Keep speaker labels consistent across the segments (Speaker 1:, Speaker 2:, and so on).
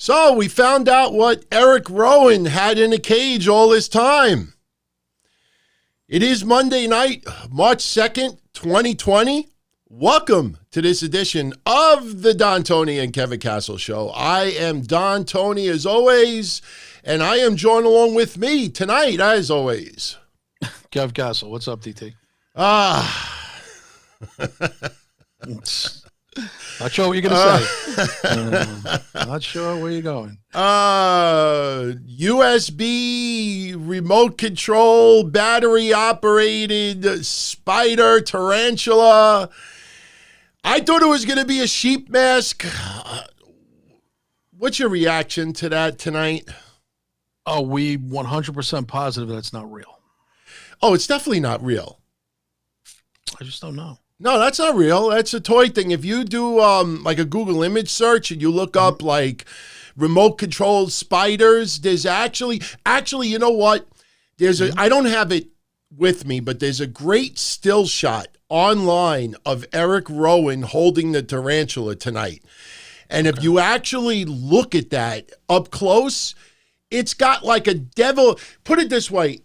Speaker 1: So we found out what Eric Rowan had in a cage all this time. It is Monday night, March 2nd, 2020. Welcome to this edition of the Don, Tony, and Kevin Castle Show. I am Don, Tony, as always, and I am joined along with me tonight, as always.
Speaker 2: Kev Castle, what's up, DT? Not sure what you're going to say. Not sure where you're going.
Speaker 1: USB remote control, battery operated spider tarantula. I thought it was going to be a sheep mask. What's your reaction to that tonight?
Speaker 2: Oh, we 100% positive that's not real.
Speaker 1: Oh, it's definitely not real.
Speaker 2: I just don't know.
Speaker 1: No, that's not real. That's a toy thing. If you do like a Google image search and you look up like remote controlled spiders, there's actually, you know what? There's I don't have it with me, but there's a great still shot online of Eric Rowan holding the tarantula tonight. And if you actually look at that up close, it's got like a devil. Put it this way.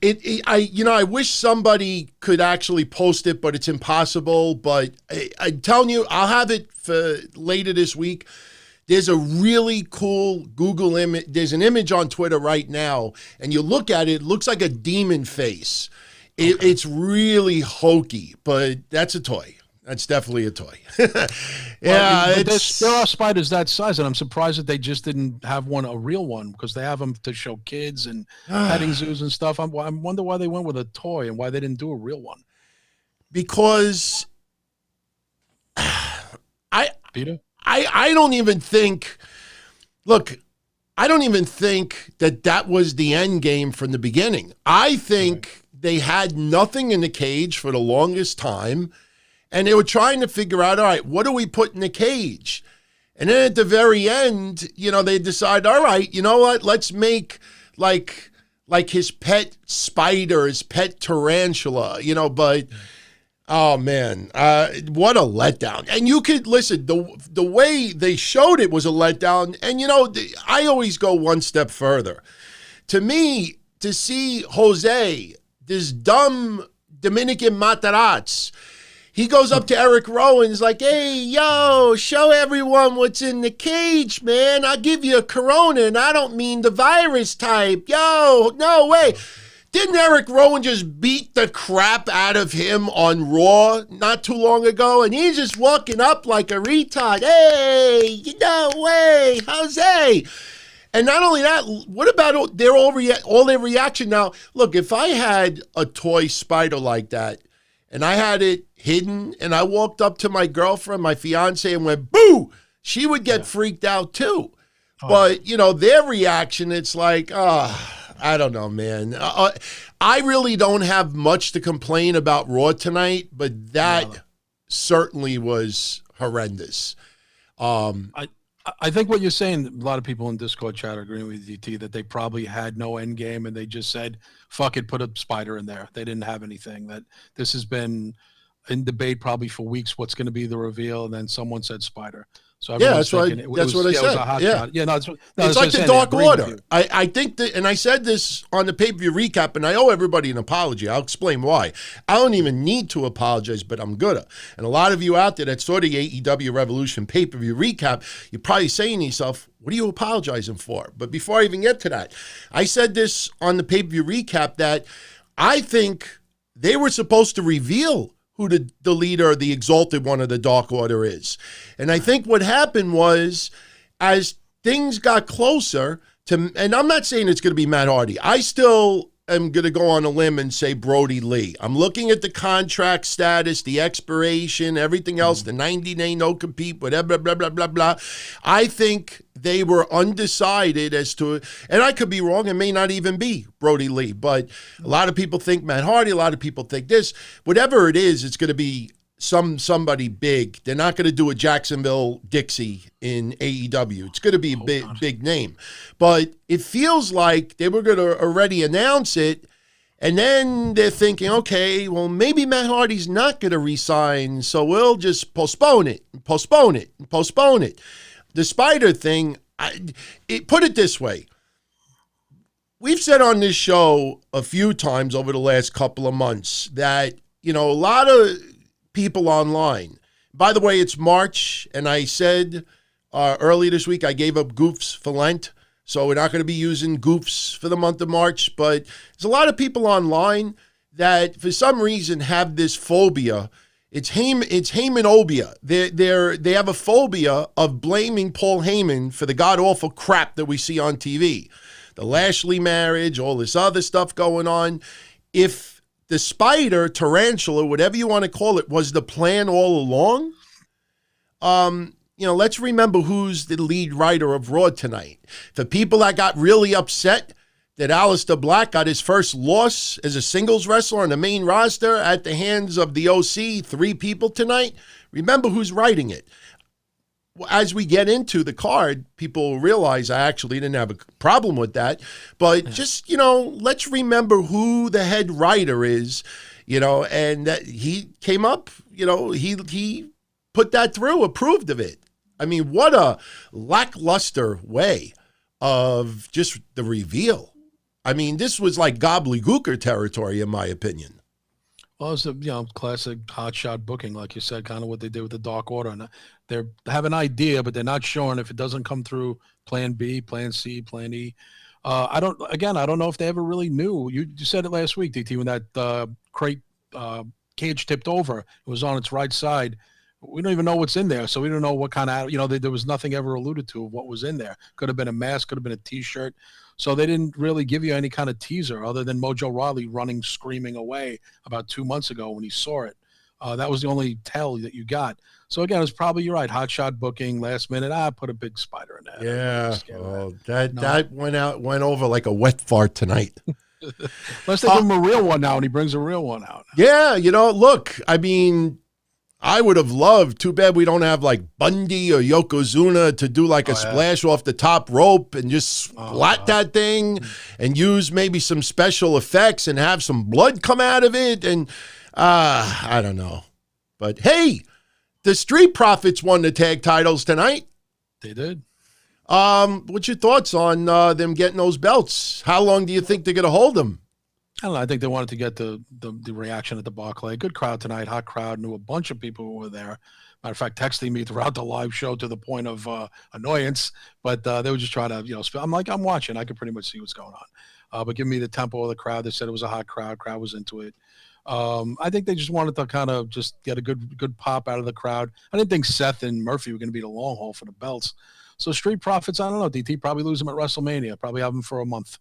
Speaker 1: I wish somebody could actually post it, but it's impossible. But I'm telling you, I'll have it for later this week. There's a really cool Google image. There's an image on Twitter right now, and you look at it, it looks like a demon face. It's really hokey, but that's a toy. That's definitely a toy.
Speaker 2: Yeah, there are spiders that size, and I'm surprised that they just didn't have a real one, because they have them to show kids and petting zoos and stuff. I wonder why they went with a toy and why they didn't do a real one.
Speaker 1: Because
Speaker 2: Peter?
Speaker 1: I don't even think. Look, I don't even think that was the end game from the beginning. I think they had nothing in the cage for the longest time. And they were trying to figure out, all right, what do we put in the cage? And then at the very end, they decide, all right, you know what? Let's make like his pet spider, his pet tarantula, but oh man, what a letdown. And you could listen, the way they showed it was a letdown. And I always go one step further. To me, to see Jose, this dumb Dominican Matarazzo, he goes up to Eric Rowan and is like, hey, yo, show everyone what's in the cage, man. I'll give you a Corona, and I don't mean the virus type. Yo, no way. Didn't Eric Rowan just beat the crap out of him on Raw not too long ago? And he's just walking up like a retard. Hey, no way, Jose. And not only that, what about all their reaction? Now, look, if I had a toy spider like that, and I had it hidden, and I walked up to my girlfriend, my fiance, and went, boo, she would get freaked out too. But, their reaction, it's like, I don't know, man. I really don't have much to complain about Raw tonight, but that certainly was horrendous.
Speaker 2: I think what you're saying, a lot of people in Discord chat are agreeing with DT that they probably had no end game and they just said, fuck it, put a spider in there. They didn't have anything. That this has been in debate probably for weeks, what's going to be the reveal, and then someone said spider. So
Speaker 1: that's what I said. It's like the Dark Order. I think that, and I said this on the pay-per-view recap, and I owe everybody an apology. I'll explain why. I don't even need to apologize, but I'm gonna. And a lot of you out there that saw the AEW Revolution pay-per-view recap, you're probably saying to yourself, what are you apologizing for? But before I even get to that, I said this on the pay-per-view recap that I think they were supposed to reveal who the leader, the exalted one of the Dark Order is. And I think what happened was, as things got closer to, and I'm not saying it's going to be Matt Hardy. I still am going to go on a limb and say Brody Lee. I'm looking at the contract status, the expiration, everything else, the 90-day no-compete, whatever, blah, blah, blah, blah. I think they were undecided as to, and I could be wrong, it may not even be Brody Lee, but a lot of people think Matt Hardy, a lot of people think this. Whatever it is, it's going to be somebody big. They're not going to do a Jacksonville Dixie in AEW. It's going to be a big name. But it feels like they were going to already announce it, and then they're thinking, okay, well, maybe Matt Hardy's not going to re-sign, so we'll just postpone it. The Spider thing, Put it this way. We've said on this show a few times over the last couple of months that, a lot of people online. By the way, it's March, and I said early this week I gave up goofs for Lent, so we're not going to be using goofs for the month of March. But there's a lot of people online that, for some reason, have this phobia. It's Heymanobia. They have a phobia of blaming Paul Heyman for the god-awful crap that we see on TV. The Lashley marriage, all this other stuff going on. If the spider, tarantula, whatever you want to call it, was the plan all along, let's remember who's the lead writer of Raw tonight. The people that got really upset that Aleister Black got his first loss as a singles wrestler on the main roster at the hands of the OC, 3 people tonight, remember who's writing it. As we get into the card, people realize I actually didn't have a problem with that. But just, let's remember who the head writer is, and that he came up, he put that through, approved of it. I mean, what a lackluster way of just the reveal. I mean, this was like gobbledygooker territory, in my opinion.
Speaker 2: Well, it's a classic hotshot booking, like you said, kind of what they did with the Dark Order. And they have an idea, but they're not sure. And if it doesn't come through Plan B, Plan C, Plan E, I don't know if they ever really knew. You said it last week, DT, when that crate cage tipped over. It was on its right side. We don't even know what's in there, so we don't know what kind of, there was nothing ever alluded to of what was in there. Could have been a mask, could have been a T-shirt. So they didn't really give you any kind of teaser other than Mojo Rawley running, screaming away about 2 months ago when he saw it. That was the only tell that you got. So, again, it's probably, you're right, hotshot booking, last minute, put a big spider in there.
Speaker 1: Yeah, that went over like a wet fart tonight.
Speaker 2: Let's give him a real one now, and he brings a real one out.
Speaker 1: Yeah, look, I mean, I would have loved, too bad we don't have like Bundy or Yokozuna to do like a splash off the top rope and just splat that thing and use maybe some special effects and have some blood come out of it. And I don't know. But hey, the Street Profits won the tag titles tonight.
Speaker 2: They did.
Speaker 1: What's your thoughts on them getting those belts? How long do you think they're going to hold them?
Speaker 2: I don't know. I think they wanted to get the reaction at the Barclay. Good crowd tonight, hot crowd. Knew a bunch of people who were there. Matter of fact, texting me throughout the live show to the point of annoyance. But they were just trying to, I'm watching. I could pretty much see what's going on. But give me the tempo of the crowd. They said it was a hot crowd. Crowd was into it. I think they just wanted to kind of just get a good pop out of the crowd. I didn't think Seth and Murphy were going to be the long haul for the belts. So Street Profits, I don't know. DT probably lose them at WrestleMania. Probably have them for a month,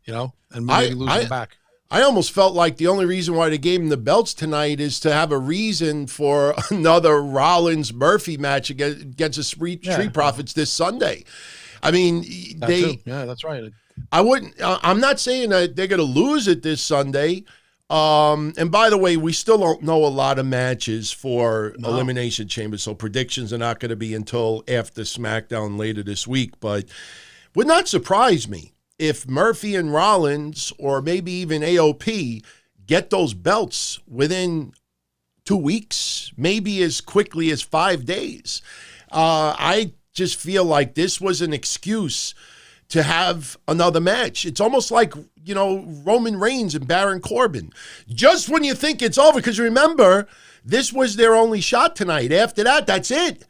Speaker 2: and maybe lose them back.
Speaker 1: I almost felt like the only reason why they gave him the belts tonight is to have a reason for another Rollins-Murphy match against the Street Profits this Sunday. I mean,
Speaker 2: yeah, that's right.
Speaker 1: I'm not saying that they're going to lose it this Sunday. And by the way, we still don't know a lot of matches for Elimination Chamber, so predictions are not going to be until after SmackDown later this week. But would not surprise me if Murphy and Rollins, or maybe even AOP, get those belts within 2 weeks, maybe as quickly as 5 days. I just feel like this was an excuse to have another match. It's almost like, Roman Reigns and Baron Corbin. Just when you think it's over, because remember, this was their only shot tonight. After that, that's it.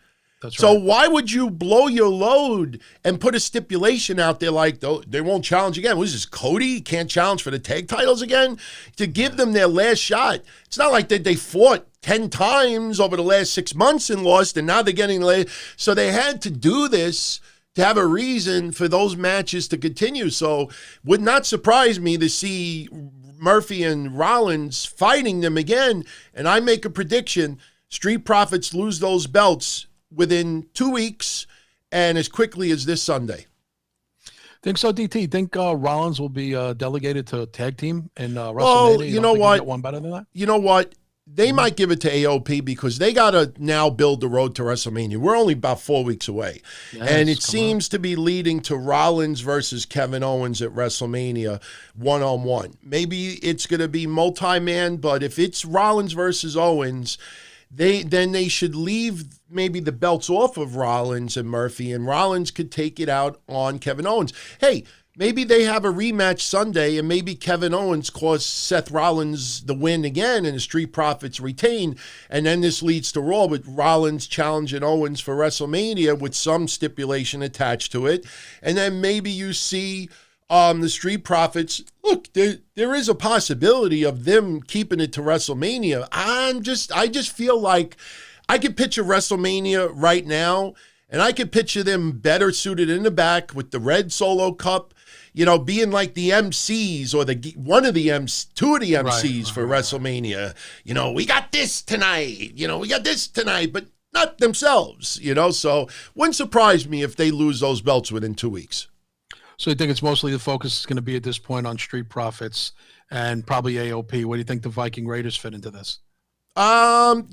Speaker 1: So why would you blow your load and put a stipulation out there like they won't challenge again? What is this, Cody can't challenge for the tag titles again? To give them their last shot. It's not like that they fought 10 times over the last 6 months and lost, and now they're getting late. So they had to do this to have a reason for those matches to continue. So would not surprise me to see Murphy and Rollins fighting them again. And I make a prediction, Street Profits lose those belts within 2 weeks and as quickly as this Sunday.
Speaker 2: Think so, DT? Think Rollins will be delegated to a tag team in WrestleMania?
Speaker 1: Oh, you know what?
Speaker 2: One better than that?
Speaker 1: You know what? They might give it to AOP because they got to now build the road to WrestleMania. We're only about 4 weeks away. Yes, and it seems to be leading to Rollins versus Kevin Owens at WrestleMania one-on-one. Maybe it's going to be multi-man, but if it's Rollins versus Owens, they should leave maybe the belts off of Rollins and Murphy, and Rollins could take it out on Kevin Owens. Hey, maybe they have a rematch Sunday, and maybe Kevin Owens costs Seth Rollins the win again, and the Street Profits retain, and then this leads to Raw with Rollins challenging Owens for WrestleMania with some stipulation attached to it, and then maybe you see the Street Profits. Look, there is a possibility of them keeping it to WrestleMania. I just feel like I could picture WrestleMania right now, and I could picture them better suited in the back with the red Solo Cup, being like the MCs or two of the MCs for WrestleMania. We got this tonight, but not themselves, So wouldn't surprise me if they lose those belts within 2 weeks.
Speaker 2: So I think it's mostly the focus is going to be at this point on Street Profits and probably AOP. What do you think the Viking Raiders fit into this?
Speaker 1: No,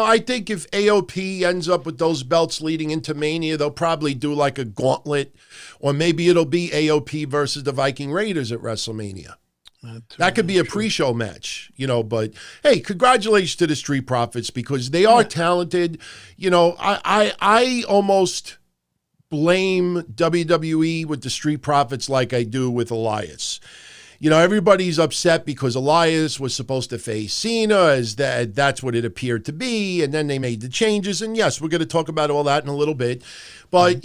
Speaker 1: I think if AOP ends up with those belts leading into Mania, they'll probably do like a gauntlet, or maybe it'll be AOP versus the Viking Raiders at WrestleMania. That could be a pre-show match, but hey, congratulations to the Street Profits because they are talented. I almost blame WWE with the Street Profits like I do with Elias. Everybody's upset because Elias was supposed to face Cena, as that's what it appeared to be, and then they made the changes. And yes, we're going to talk about all that in a little bit. But,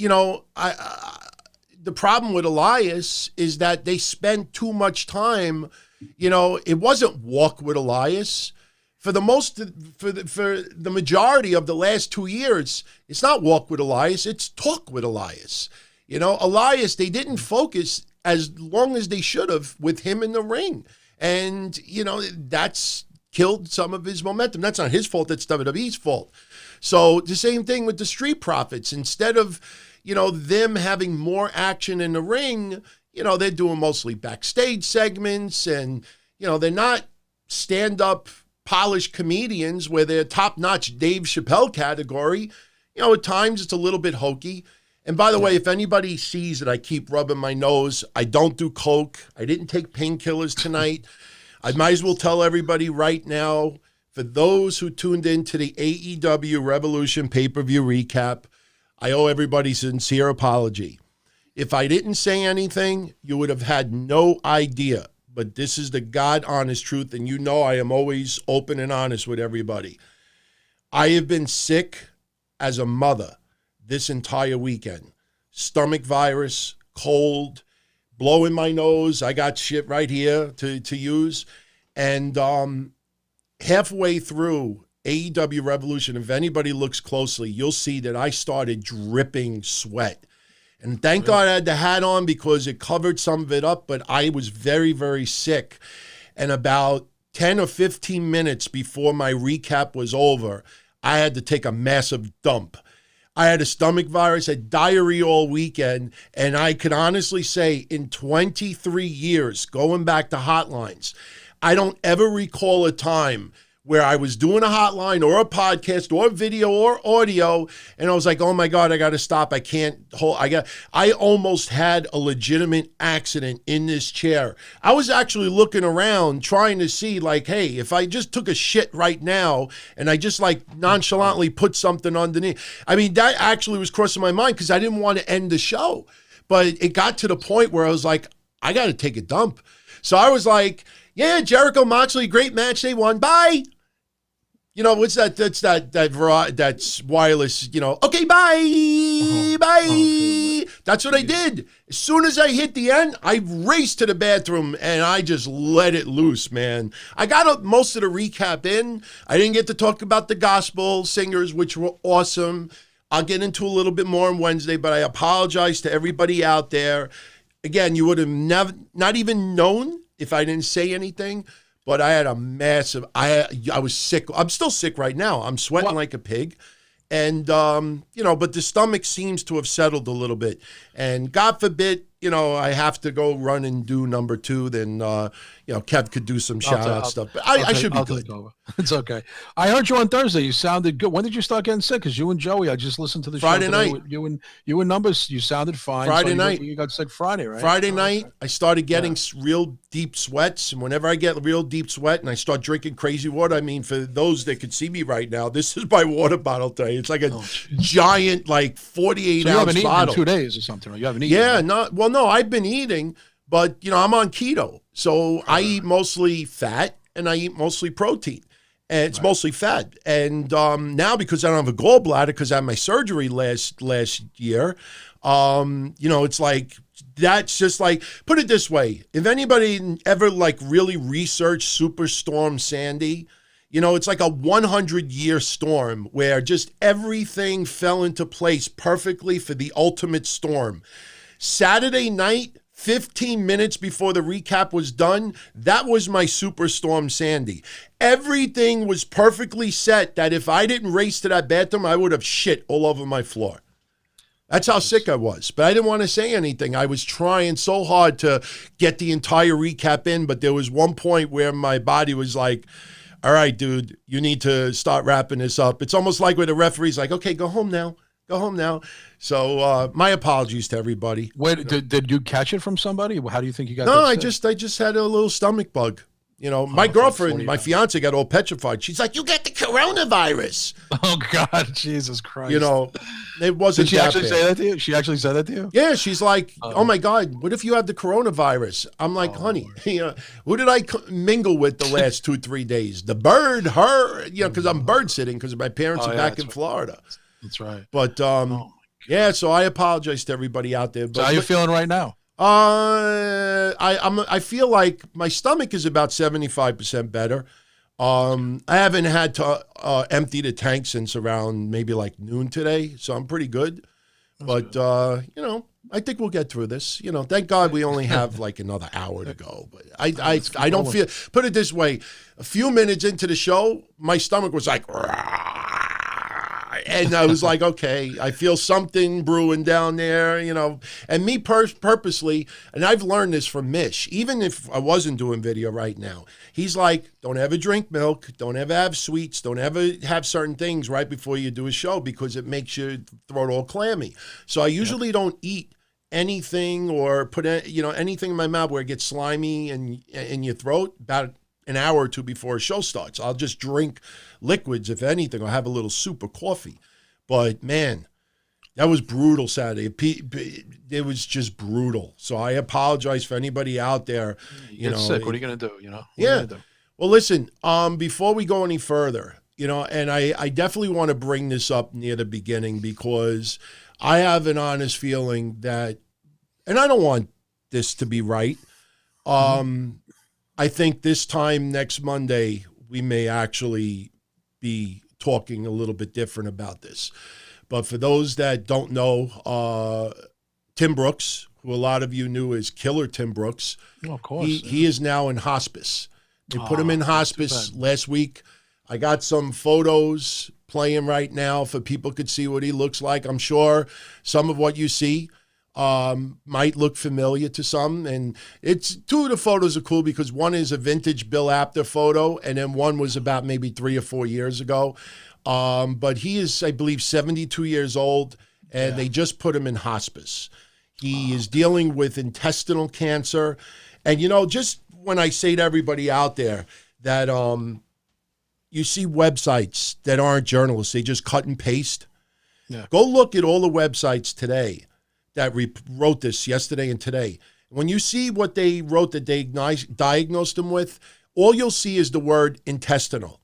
Speaker 1: the problem with Elias is that they spent too much time. It wasn't walk with Elias. For the majority of the last 2 years, it's not walk with Elias, it's talk with Elias. Elias, they didn't focus as long as they should have with him in the ring. And, that's killed some of his momentum. That's not his fault, that's WWE's fault. So the same thing with the Street Profits. Instead of, them having more action in the ring, they're doing mostly backstage segments, and, they're not stand-up polished comedians where they're top-notch Dave Chappelle category. At times it's a little bit hokey. And by the way, if anybody sees that I keep rubbing my nose, I don't do coke. I didn't take painkillers tonight. I might as well tell everybody right now, for those who tuned in to the AEW Revolution pay-per-view recap, I owe everybody a sincere apology. If I didn't say anything, you would have had no idea. But this is the God-honest truth, and I am always open and honest with everybody. I have been sick as a mother this entire weekend. Stomach virus, cold, blowing my nose. I got shit right here to use. And halfway through AEW Revolution, if anybody looks closely, you'll see that I started dripping sweat. And thank God I had the hat on because it covered some of it up, but I was very, very sick. And about 10 or 15 minutes before my recap was over, I had to take a massive dump. I had a stomach virus, had diarrhea all weekend, and I can honestly say in 23 years, going back to hotlines, I don't ever recall a time where I was doing a hotline or a podcast or video or audio, and I was like, oh my God, I got to stop. I can't hold. I almost had a legitimate accident in this chair. I was actually looking around trying to see like, hey, if I just took a shit right now and I just like nonchalantly put something underneath. I mean, that actually was crossing my mind because I didn't want to end the show. But it got to the point where I was like, I got to take a dump. So I was like, yeah, Jericho Moxley, great match. They won. Bye. What's that? That's wireless. Okay, bye, bye. That's what I did. As soon as I hit the end, I raced to the bathroom and I just let it loose, man. I got most of the recap in. I didn't get to talk about the gospel singers, which were awesome. I'll get into a little bit more on Wednesday, but I apologize to everybody out there. Again, you would have not even known if I didn't say anything. But I had a massive, I was sick. I'm still sick right now. I'm sweating like a pig. And, but the stomach seems to have settled a little bit. And God forbid, I have to go run and do number 2, then, Kev could do some shout-out stuff. But I should be good.
Speaker 2: It's okay. I heard you on Thursday. You sounded good. When did you start getting sick? Because you and Joey, I just listened to the
Speaker 1: Friday
Speaker 2: show
Speaker 1: night.
Speaker 2: You and Numbers, you sounded fine.
Speaker 1: Friday night.
Speaker 2: You got sick Friday, right?
Speaker 1: Friday night, I started getting real deep sweats. And whenever I get real deep sweat and I start drinking crazy water, I mean, for those that could see me right now, this is my water bottle today. It's like a giant, 48-ounce bottle.
Speaker 2: In 2 days or something, right? You haven't eaten.
Speaker 1: Yeah, no, I've been eating, but, I'm on keto. So I eat mostly fat and I eat mostly protein. And it's mostly fat. And now, because I don't have a gallbladder, because I had my surgery last year, it's like, that's just like, put it this way. If anybody ever really researched Superstorm Sandy, it's like a 100-year storm where just everything fell into place perfectly for the ultimate storm. Saturday night, 15 minutes before the recap was done, that was my Superstorm Sandy. Everything was perfectly set that if I didn't race to that bathroom, I would have shit all over my floor. That's how sick I was. But I didn't want to say anything. I was trying so hard to get the entire recap in, but there was one point where my body was like, all right, dude, you need to start wrapping this up. It's almost like where the referee's like, okay, go home now. Go home now. So my apologies to everybody.
Speaker 2: Wait, did you catch it from somebody? How do you think you got?
Speaker 1: No, I just had a little stomach bug. My girlfriend, my fiance, got all petrified. She's like, "You got the coronavirus."
Speaker 2: Oh God, Jesus Christ!
Speaker 1: It wasn't.
Speaker 2: Did she actually say that to you? She actually said that to you?
Speaker 1: Yeah, she's like, "Oh my God, what if you have the coronavirus?" I'm like, "Honey, who did I mingle with the last 2-3 days? The bird, her, because I'm bird sitting because my parents are back in Florida."
Speaker 2: That's right.
Speaker 1: But so I apologize to everybody out there. But
Speaker 2: so how you feeling right now?
Speaker 1: I feel like my stomach is about 75% better. I haven't had to empty the tank since around maybe noon today, so I'm pretty good. But I think we'll get through this. Thank God we only have another hour to go. But I don't feel. Put it this way: a few minutes into the show, my stomach was like. Rah! And I was like, okay, I feel something brewing down there, And me purposely, and I've learned this from Mish, even if I wasn't doing video right now, he's like, don't ever drink milk, don't ever have sweets, don't ever have certain things right before you do a show because it makes your throat all clammy. So I usually don't eat anything or put anything in my mouth where it gets slimy in your throat about an hour or two before a show starts. I'll just drink liquids, if anything, or have a little soup or coffee. But, man, that was brutal Saturday. It was just brutal. So I apologize for anybody out there.
Speaker 2: You get sick. What are you going to do, What
Speaker 1: yeah.
Speaker 2: Are you gonna do?
Speaker 1: Well, listen, before we go any further, and I definitely want to bring this up near the beginning because I have an honest feeling that, and I don't want this to be right, I think this time next Monday, we may actually be talking a little bit different about this. But for those that don't know, Tim Brooks, who a lot of you knew as Killer Tim Brooks,
Speaker 2: of course,
Speaker 1: he is now in hospice. They put him in hospice last week. I got some photos playing right now for people could see what he looks like. I'm sure some of what you see might look familiar to some, and it's two of the photos are cool because one is a vintage Bill Apter photo and then one was about maybe 3 or 4 years ago, but he is, I believe, 72 years old and they just put him in hospice. He is dealing with intestinal cancer, and just when I say to everybody out there that you see websites that aren't journalists, they just cut and paste. Go look at all the websites today that wrote this yesterday and today. When you see what they wrote that they diagnosed him with, all you'll see is the word intestinal.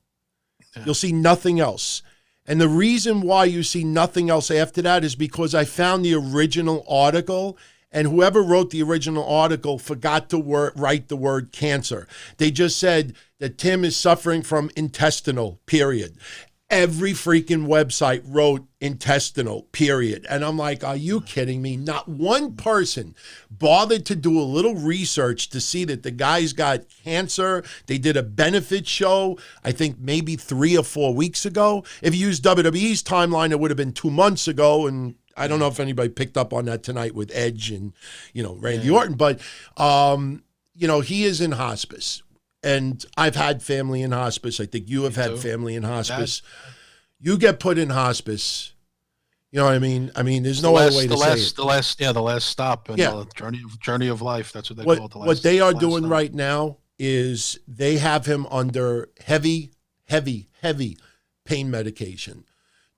Speaker 1: You'll see nothing else. And the reason why you see nothing else after that is because I found the original article, and whoever wrote the original article forgot to write the word cancer. They just said that Tim is suffering from intestinal, period. Every freaking website wrote intestinal, period. And I'm like, are you kidding me? Not one person bothered to do a little research to see that the guy's got cancer. They did a benefit show, I think maybe 3 or 4 weeks ago. If you use WWE's timeline, it would have been 2 months ago, and I don't know if anybody picked up on that tonight with Edge and, Randy Orton, but, he is in hospice. And I've had family in hospice. I think you have had family in hospice. You get put in hospice. You know what I mean? There's no other way to say it.
Speaker 2: The last stop in the journey of life. That's what they call it.
Speaker 1: What they are doing right now is they have him under heavy pain medication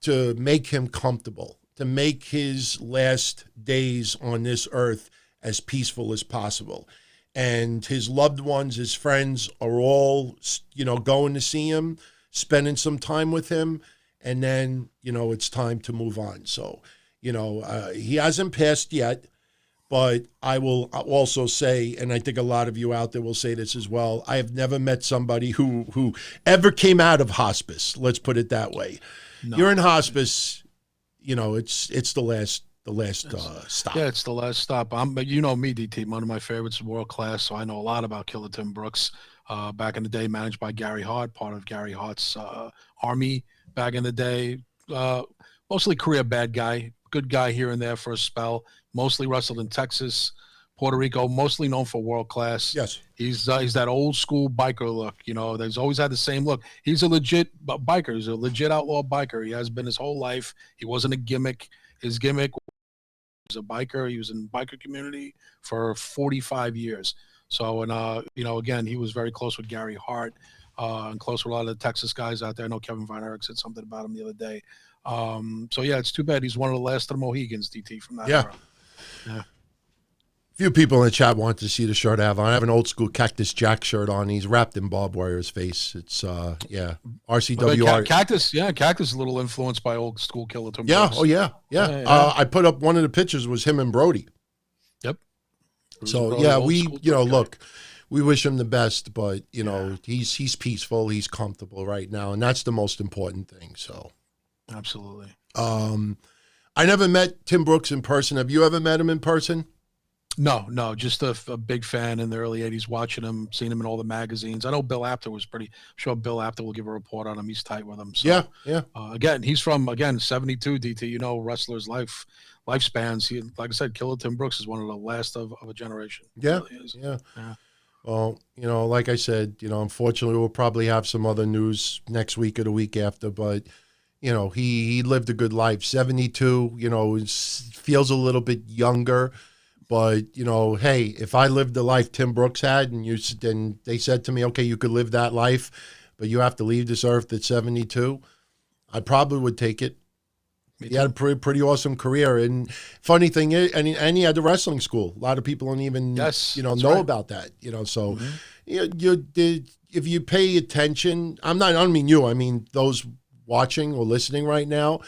Speaker 1: to make him comfortable, to make his last days on this earth as peaceful as possible. And his loved ones, his friends are all, going to see him, spending some time with him. And then, it's time to move on. So, he hasn't passed yet, but I will also say, and I think a lot of you out there will say this as well, I have never met somebody who ever came out of hospice. Let's put it that way. No. You're in hospice, it's the last stop.
Speaker 2: Yeah, it's the last stop. But me, DT, one of my favorites is World Class, so I know a lot about Killer Tim Brooks. Back in the day, managed by Gary Hart, part of Gary Hart's army back in the day. Mostly career bad guy, good guy here and there for a spell. Mostly wrestled in Texas, Puerto Rico, mostly known for World Class.
Speaker 1: Yes.
Speaker 2: He's that old school biker look. He's always had the same look. He's a legit biker. He's a legit outlaw biker. He has been his whole life. He wasn't a gimmick. His gimmick was a biker. He was in the biker community for 45 years. So, and, again, he was very close with Gary Hart and close with a lot of the Texas guys out there. I know Kevin Von Erich said something about him the other day. It's too bad. He's one of the last of the Mohegans, DT, from that era. Yeah.
Speaker 1: Few people in the chat want to see the shirt I have on. I have an old school Cactus Jack shirt on. He's wrapped in barbed wire's face. It's RCW.
Speaker 2: Cactus is a little influenced by old school Killer Tim
Speaker 1: Yeah,
Speaker 2: Brooks.
Speaker 1: oh yeah. I put up one of the pictures was him and Brody.
Speaker 2: Yep.
Speaker 1: So we look, we wish him the best, but he's peaceful, he's comfortable right now, and that's the most important thing. So
Speaker 2: absolutely.
Speaker 1: I never met Tim Brooks in person. Have you ever met him in person?
Speaker 2: No, just a big fan in the early 80s, watching him, seeing him in all the magazines. I know Bill Apter was I'm sure Bill Apter will give a report on him. He's tight with him. So,
Speaker 1: yeah.
Speaker 2: Again, he's from 72, DT, wrestlers' lifespans. He, like I said, Killer Tim Brooks is one of the last of a generation.
Speaker 1: Yeah,
Speaker 2: really
Speaker 1: yeah. Well, like I said, unfortunately we'll probably have some other news next week or the week after, but he lived a good life. 72, feels a little bit younger. But, hey, if I lived the life Tim Brooks had and they said to me, okay, you could live that life, but you have to leave this earth at 72, I probably would take it. He had a pretty awesome career. And funny thing is, and he had the wrestling school. A lot of people don't even, know about that, So if you pay attention, I don't mean you, I mean those watching or listening right now,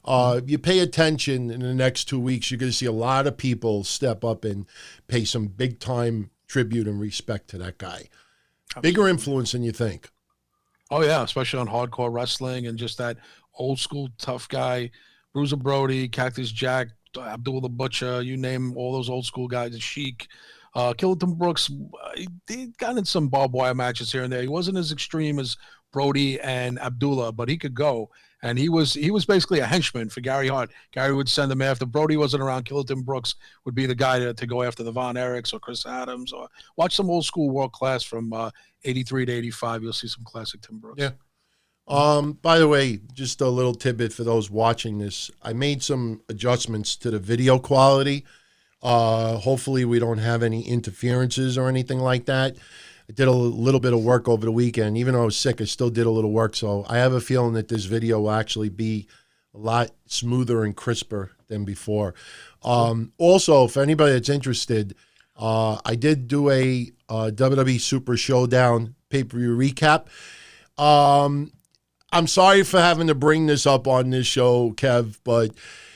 Speaker 1: if you pay attention in the next 2 weeks, you're going to see a lot of people step up and pay some big-time tribute and respect to that guy. Absolutely. Bigger influence than you think.
Speaker 2: Oh, yeah, especially on hardcore wrestling and just that old-school tough guy, Bruiser Brody, Cactus Jack, Abdul the Butcher, you name all those old-school guys, Sheik. Killer Tim Brooks, he got in some barbed wire matches here and there. He wasn't as extreme as Brody and Abdullah, but he could go. And he was basically a henchman for Gary Hart. Gary would send him after. Brody wasn't around. Killer Tim Brooks would be the guy to go after the Von Erichs or Chris Adams. Or watch some old school World Class from 83 to 85. You'll see some classic Tim Brooks.
Speaker 1: Yeah. By the way, just a little tidbit for those watching this. I made some adjustments to the video quality. Hopefully we don't have any interferences or anything like that. I did a little bit of work over the weekend. Even though I was sick, I still did a little work. So I have a feeling that this video will actually be a lot smoother and crisper than before. Also, for anybody that's interested, I did do a WWE Super Showdown pay-per-view recap. I'm sorry for having to bring this up on this show, Kev, but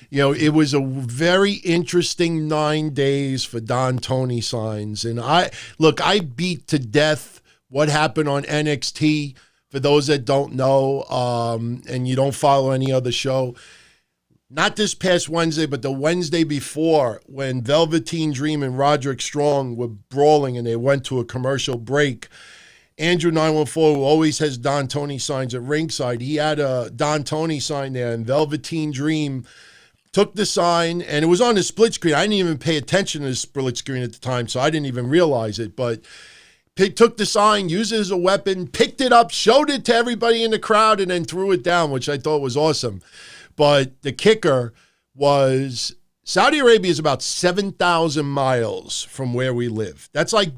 Speaker 1: it was a very interesting 9 days for Don Tony signs. And I beat to death what happened on NXT. For those that don't know, and you don't follow any other show, not this past Wednesday, but the Wednesday before, when Velveteen Dream and Roderick Strong were brawling and they went to a commercial break, Andrew 914, who always has Don Tony signs at ringside, he had a Don Tony sign there, and Velveteen Dream took the sign, and it was on the split screen. I didn't even pay attention to the split screen at the time, so I didn't even realize it. But took the sign, used it as a weapon, picked it up, showed it to everybody in the crowd, and then threw it down, which I thought was awesome. But the kicker was Saudi Arabia is about 7,000 miles from where we live. That's like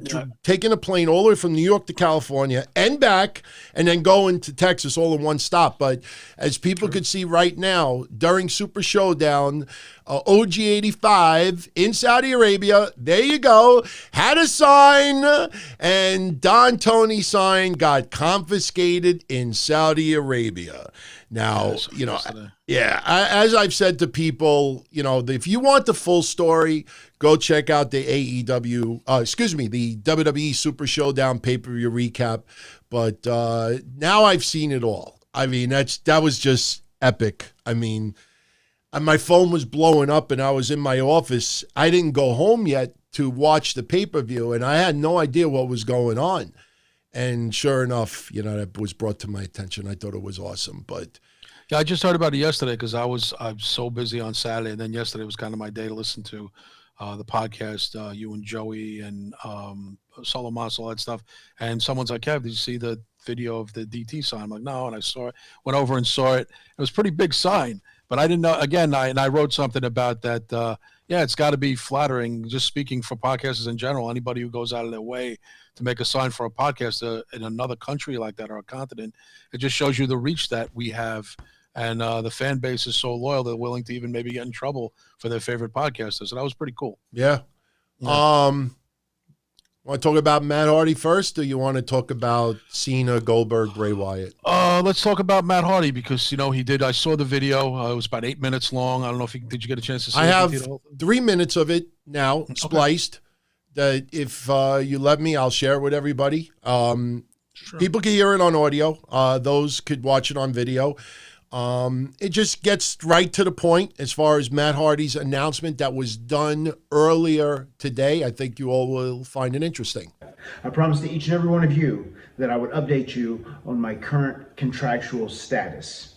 Speaker 1: taking a plane all the way from New York to California and back, and then going to Texas all in one stop. But as people could see right now, during Super Showdown, OG85 in Saudi Arabia, there you go, had a sign, and Don Tony sign got confiscated in Saudi Arabia. Now, as I've said to people, if you want the full story, go check out the the WWE Super Showdown pay-per-view recap. But now I've seen it all. I mean, that was just epic. I mean, my phone was blowing up and I was in my office. I didn't go home yet to watch the pay-per-view, and I had no idea what was going on. And sure enough, that was brought to my attention. I thought it was awesome. But
Speaker 2: yeah, I just heard about it yesterday because I was so busy on Saturday, and then yesterday was kind of my day to listen to the podcast, you and Joey and Solo Moss, all that stuff. And someone's like, "Kev, did you see the video of the DT sign?" I'm like, "No," and I saw it. Went over and saw it. It was a pretty big sign, but I didn't know. Again, I wrote something about that. Yeah, it's got to be flattering. Just speaking for podcasters in general, anybody who goes out of their way to make a sign for a podcast in another country like that or a continent, it just shows you the reach that we have. And the fan base is so loyal, they're willing to even maybe get in trouble for their favorite podcasters. So that was pretty cool.
Speaker 1: Yeah. Want to talk about Matt Hardy first, or you want to talk about Cena, Goldberg, Bray Wyatt?
Speaker 2: Let's talk about Matt Hardy because, he did. I saw the video. It was about 8 minutes long. I don't know if did you get a chance to see it?
Speaker 1: I have 3 minutes of it now, spliced. That if you let me, I'll share it with everybody. Sure. People can hear it on audio. Those could watch it on video. It just gets right to the point as far as Matt Hardy's announcement that was done earlier today. I think you all will find it interesting.
Speaker 3: I promised to each and every one of you that I would update you on my current contractual status.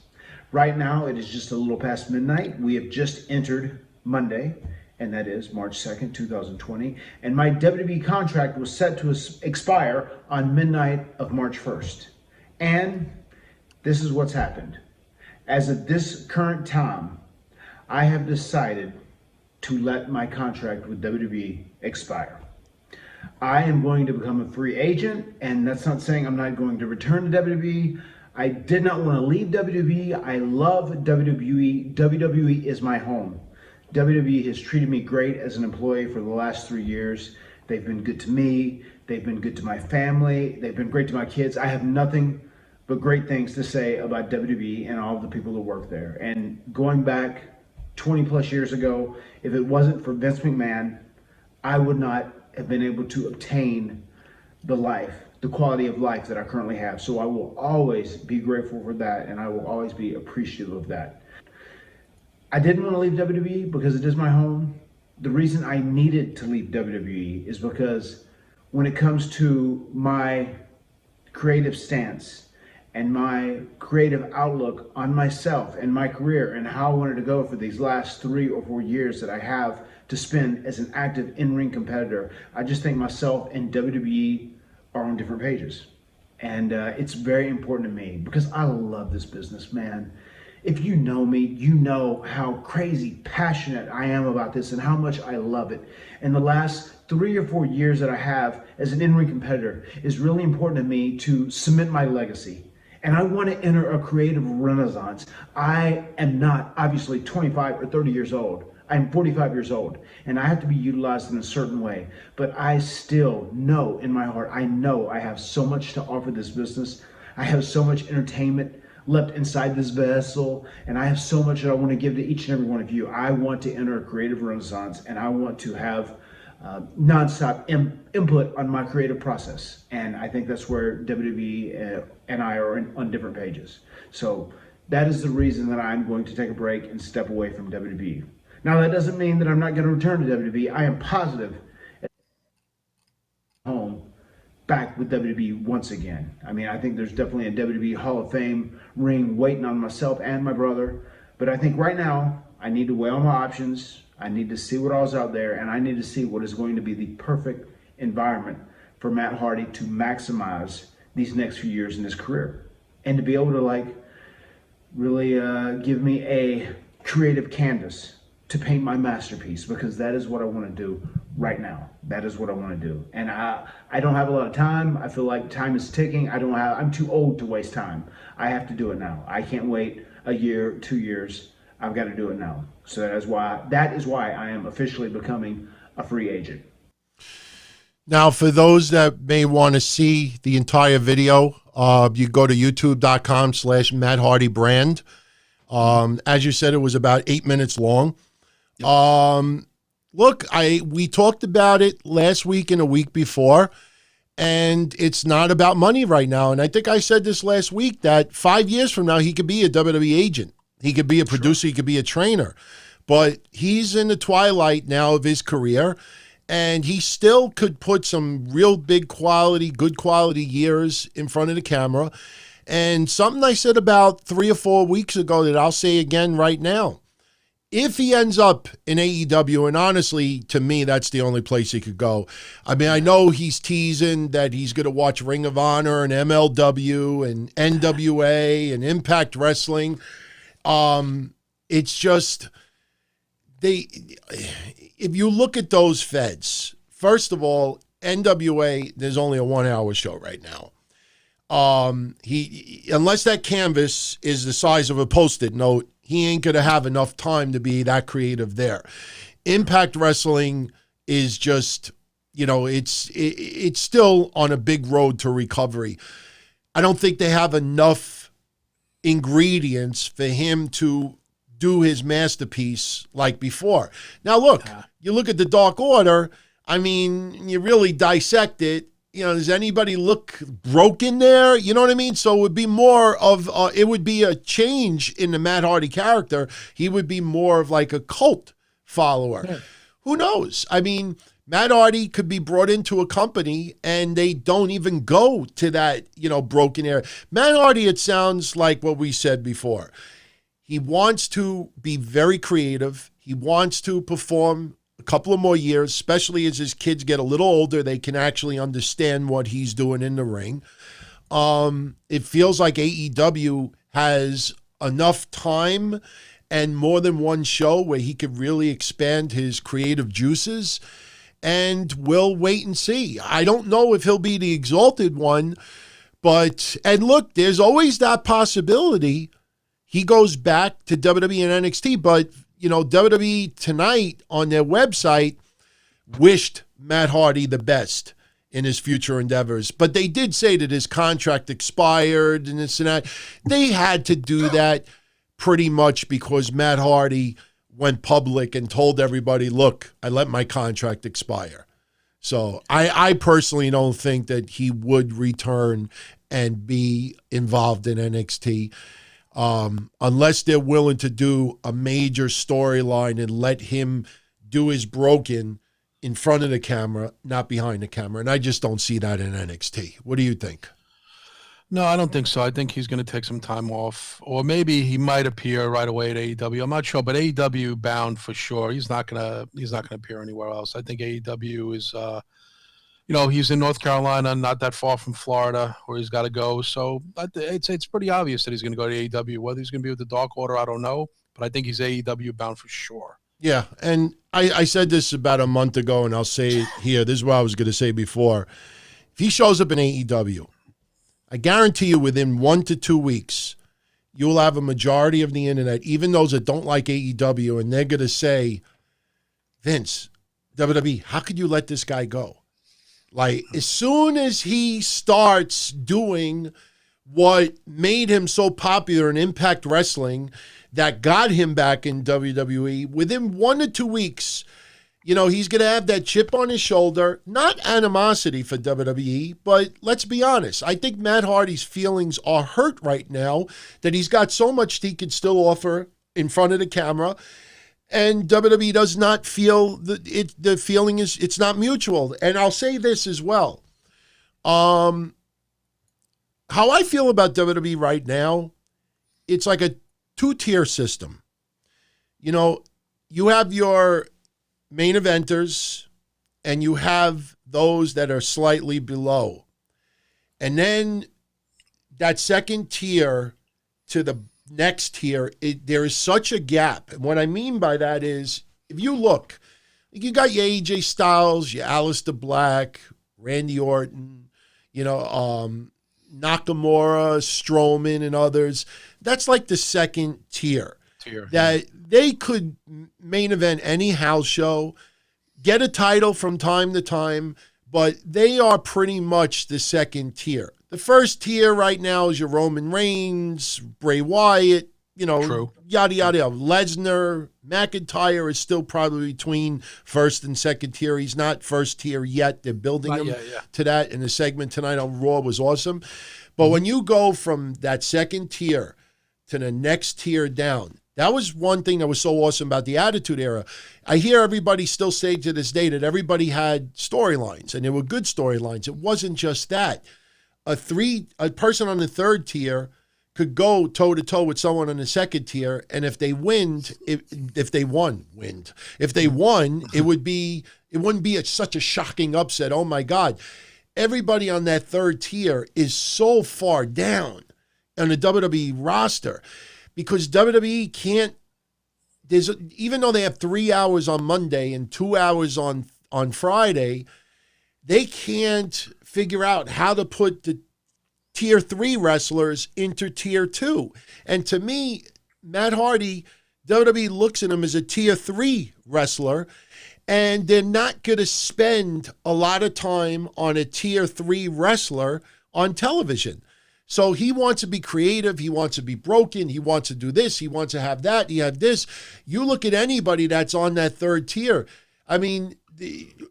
Speaker 3: Right now, it is just a little past midnight. We have just entered Monday, and that is March 2nd, 2020. And my WWE contract was set to expire on midnight of March 1st. And this is what's happened. As of this current time, I have decided to let my contract with WWE expire. I am going to become a free agent, and that's not saying I'm not going to return to WWE. I did not want to leave WWE. I love WWE. WWE is my home. WWE has treated me great as an employee for the last 3 years. They've been good to me. They've been good to my family. They've been great to my kids. I have nothing but great things to say about WWE and all of the people that work there. And going back 20 plus years ago, if it wasn't for Vince McMahon, I would not have been able to obtain the quality of life that I currently have. So I will always be grateful for that, and I will always be appreciative of that. I didn't want to leave WWE because it is my home. The reason I needed to leave WWE is because when it comes to my creative stance and my creative outlook on myself and my career and how I wanted to go for these last 3 or 4 years that I have to spend as an active in-ring competitor, I just think myself and WWE are on different pages. And it's very important to me because I love this business, man. If you know me, you know how crazy passionate I am about this and how much I love it. And the last 3 or 4 years that I have as an in-ring competitor is really important to me to cement my legacy. And I want to enter a creative renaissance. I am not obviously 25 or 30 years old. I'm 45 years old, and I have to be utilized in a certain way. But I still know in my heart, I know I have so much to offer this business. I have so much entertainment left inside this vessel, and I have so much that I want to give to each and every one of you. I want to enter a creative renaissance, and I want to have nonstop input on my creative process. And I think that's where WWE and I are on different pages. So that is the reason that I'm going to take a break and step away from WWE. Now, that doesn't mean that I'm not going to return to WWE. I am positive home back with WWE once again. I mean, I think there's definitely a WWE Hall of Fame ring waiting on myself and my brother. But I think right now, I need to weigh all my options. I need to see what all's out there, and I need to see what is going to be the perfect environment for Matt Hardy to maximize these next few years in his career, and to be able to like really give me a creative canvas to paint my masterpiece, because that is what I want to do right now. That is what I want to do. And I don't have a lot of time. I feel like time is ticking. I'm too old to waste time. I have to do it now. I can't wait a year, 2 years. I've got to do it now. So that is why I am officially becoming a free agent.
Speaker 1: Now, for those that may want to see the entire video, you go to youtube.com/Matt Hardy brand. As you said, it was about 8 minutes long. Look, we talked about it last week and a week before, and it's not about money right now. And I think I said this last week that 5 years from now, he could be a WWE agent. He could be a producer. He could be a trainer. But he's in the twilight now of his career, and he still could put some real big quality, good quality years in front of the camera. And something I said about 3 or 4 weeks ago that I'll say again right now. If he ends up in AEW, and honestly, to me, that's the only place he could go. I mean, I know he's teasing that he's going to watch Ring of Honor and MLW and NWA and Impact Wrestling. It's just, if you look at those feds, first of all, NWA, there's only a 1 hour show right now. Unless that canvas is the size of a Post-it note, he ain't going to have enough time to be that creative there. Impact Wrestling is just, it's still on a big road to recovery. I don't think they have enough ingredients for him to do his masterpiece like before. Now, look, you look at the Dark Order. I mean, you really dissect it. Does anybody look broken there? You know what I mean? So it would be more of, it would be a change in the Matt Hardy character. He would be more of like a cult follower. Yeah. Who knows? I mean, Matt Hardy could be brought into a company and they don't even go to that, broken area. Matt Hardy, it sounds like what we said before. He wants to be very creative. He wants to perform a couple of more years, especially as his kids get a little older, they can actually understand what he's doing in the ring. It feels like AEW has enough time and more than one show where he could really expand his creative juices, and we'll wait and see. I don't know if he'll be the Exalted One, and look, there's always that possibility he goes back to WWE and NXT, but WWE tonight on their website wished Matt Hardy the best in his future endeavors. But they did say that his contract expired and this and that. They had to do that pretty much because Matt Hardy went public and told everybody, look, I let my contract expire. So I personally don't think that he would return and be involved in NXT. Unless they're willing to do a major storyline and let him do his broken in front of the camera, not behind the camera. And I just don't see that in NXT. What do you think?
Speaker 2: No, I don't think so. I think he's going to take some time off, or maybe he might appear right away at AEW. I'm not sure, but AEW bound for sure. He's not going to appear anywhere else. I think AEW is, he's in North Carolina, not that far from Florida, where he's got to go. So it's pretty obvious that he's going to go to AEW. Whether he's going to be with the Dark Order, I don't know, but I think he's AEW bound for sure.
Speaker 1: Yeah, and I said this about a month ago, and I'll say it here. This is what I was going to say before. If he shows up in AEW, I guarantee you within 1 to 2 weeks, you will have a majority of the internet, even those that don't like AEW, and they're going to say, Vince, WWE, how could you let this guy go? Like, as soon as he starts doing what made him so popular in Impact Wrestling that got him back in WWE, within 1 to 2 weeks, he's going to have that chip on his shoulder, not animosity for WWE, but let's be honest. I think Matt Hardy's feelings are hurt right now that he's got so much he could still offer in front of the camera. And WWE does not feel the feeling is, it's not mutual. And I'll say this as well. How I feel about WWE right now, it's like a 2-tier system. you know, you have your main eventers and you have those that are slightly below. And then that second tier to the next tier, there is such a gap. And what I mean by that is, if you look, you got your AJ Styles, your Aleister Black, Randy Orton, you know, Nakamura, Strowman, and others. That's like the second tier. That they could main event any house show, get a title from time to time, but they are pretty much the second tier. The first tier right now is your Roman Reigns, Bray Wyatt, you know, yada, yada, yada. Lesnar, McIntyre is still probably between first and second tier. He's not first tier yet. They're building him to that, and the segment tonight on Raw was awesome. But when you go from that second tier to the next tier down, that was one thing that was so awesome about the Attitude Era. I hear everybody still say to this day that everybody had storylines, and they were good storylines. It wasn't just that. A person on the third tier could go toe-to-toe with someone on the second tier, and if they won, it wouldn't be such a shocking upset. Oh, my God. Everybody on that third tier is so far down on the WWE roster because WWE can't, even though they have 3 hours on Monday and 2 hours on Friday, they can't figure out how to put the tier 3 wrestlers into tier 2. And to me, Matt Hardy, WWE looks at him as a tier 3 wrestler, and they're not going to spend a lot of time on a tier 3 wrestler on television. So he wants to be creative. He wants to be broken. He wants to do this. He wants to have that. He have this. You look at anybody that's on that third tier. I mean,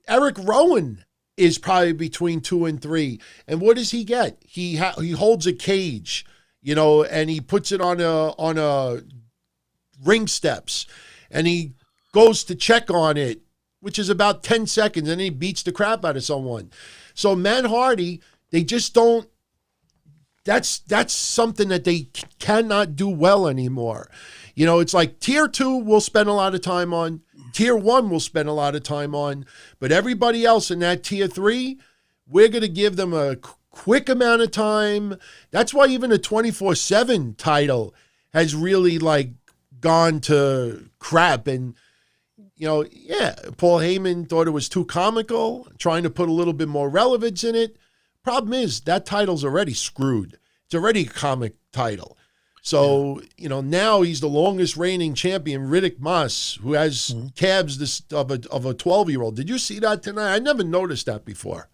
Speaker 1: Eric Rowan is probably between 2 and 3. And what does he get? He holds a cage, you know, and he puts it on a ring steps, and he goes to check on it, which is about 10 seconds, and he beats the crap out of someone. So Matt Hardy, they just don't, that's something that they cannot do well anymore. You know, it's like tier 2 we'll spend a lot of time on, tier 1 we'll spend a lot of time on, but everybody else in that tier 3, we're going to give them a quick amount of time. That's why even a 24/7 title has really like gone to crap. And you know, yeah, Paul Heyman thought it was too comical, trying to put a little bit more relevance in it. Problem is, that title's already screwed. It's already a comic title. So, you know, now he's the longest reigning champion, Riddick Moss, who has calves of a 12-year-old. Did you see that tonight? I never noticed that before.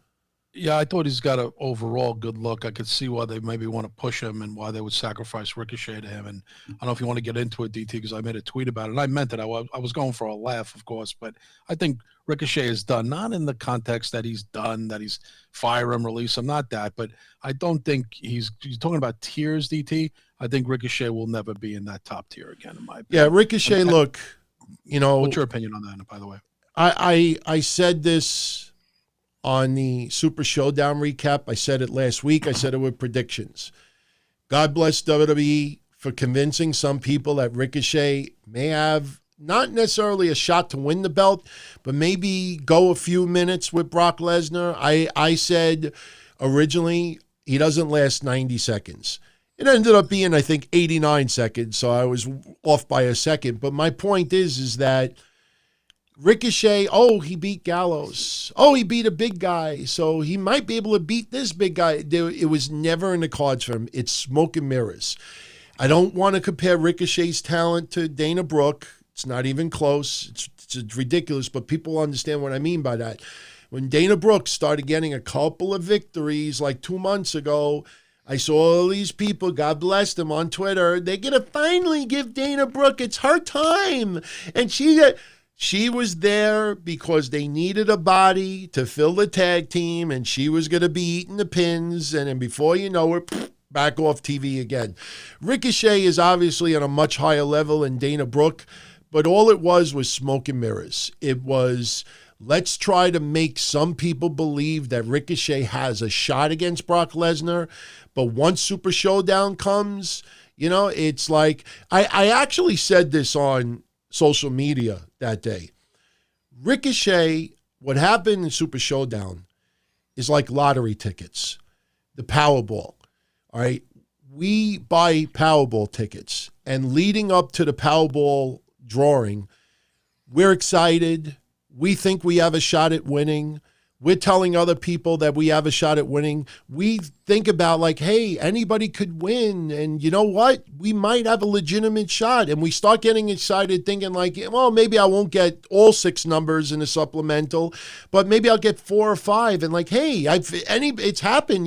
Speaker 2: Yeah, I thought he's got an overall good look. I could see why they maybe want to push him and why they would sacrifice Ricochet to him. And I don't know if you want to get into it, DT, because I made a tweet about it. And I meant it. I was going for a laugh, of course. But I think Ricochet is done, not in the context that he's done, that he's fire him, release him, not that. But I don't think he's talking about tiers, DT. I think Ricochet will never be in that top tier again, in my opinion.
Speaker 1: Yeah, Ricochet, look, you know.
Speaker 2: What's your opinion on that, by the way?
Speaker 1: I said this on the Super Showdown recap. I said it last week. I said it with predictions. God bless WWE for convincing some people that Ricochet may have not necessarily a shot to win the belt, but maybe go a few minutes with Brock Lesnar. I said originally he doesn't last 90 seconds. It ended up being, I think, 89 seconds, so I was off by a second. But my point is that Ricochet, he beat Gallows. He beat a big guy, so he might be able to beat this big guy. It was never in the cards for him. It's smoke and mirrors. I don't want to compare Ricochet's talent to Dana Brooke. It's not even close. It's ridiculous, but people understand what I mean by that. When Dana Brooke started getting a couple of victories like 2 months ago, I saw all these people, God bless them, on Twitter. They're going to finally give Dana Brooke, it's her time. And she was there because they needed a body to fill the tag team, and she was going to be eating the pins, and then before you know it, back off TV again. Ricochet is obviously on a much higher level than Dana Brooke, but all it was smoke and mirrors. It was, let's try to make some people believe that Ricochet has a shot against Brock Lesnar, but once Super Showdown comes, you know, it's like, I actually said this on social media that day. Ricochet, what happened in Super Showdown is like lottery tickets, the Powerball. All right. We buy Powerball tickets, and leading up to the Powerball drawing, we're excited. We think we have a shot at winning. We're telling other people that we have a shot at winning. We think about like, hey, anybody could win. And you know what? We might have a legitimate shot. And we start getting excited thinking like, well, maybe I won't get all 6 numbers in a supplemental, but maybe I'll get 4 or 5. And like, hey, it's happened.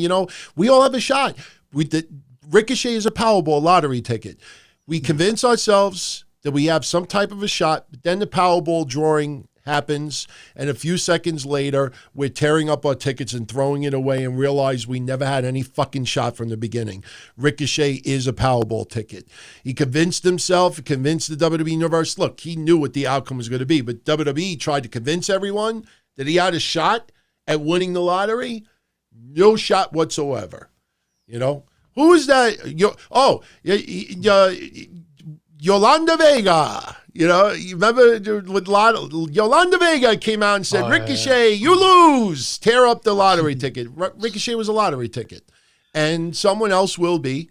Speaker 1: We all have a shot. Ricochet is a Powerball lottery ticket. We convince ourselves that we have some type of a shot, but then the Powerball drawing happens, and a few seconds later, we're tearing up our tickets and throwing it away and realize we never had any fucking shot from the beginning. Ricochet is a Powerball ticket. He convinced himself, he convinced the WWE Universe. Look, he knew what the outcome was going to be, but WWE tried to convince everyone that he had a shot at winning the lottery. No shot whatsoever. Who is that? Yolanda Vega. You remember with Yolanda Vega came out and said, Ricochet, you lose. Tear up the lottery ticket. Ricochet was a lottery ticket. And someone else will be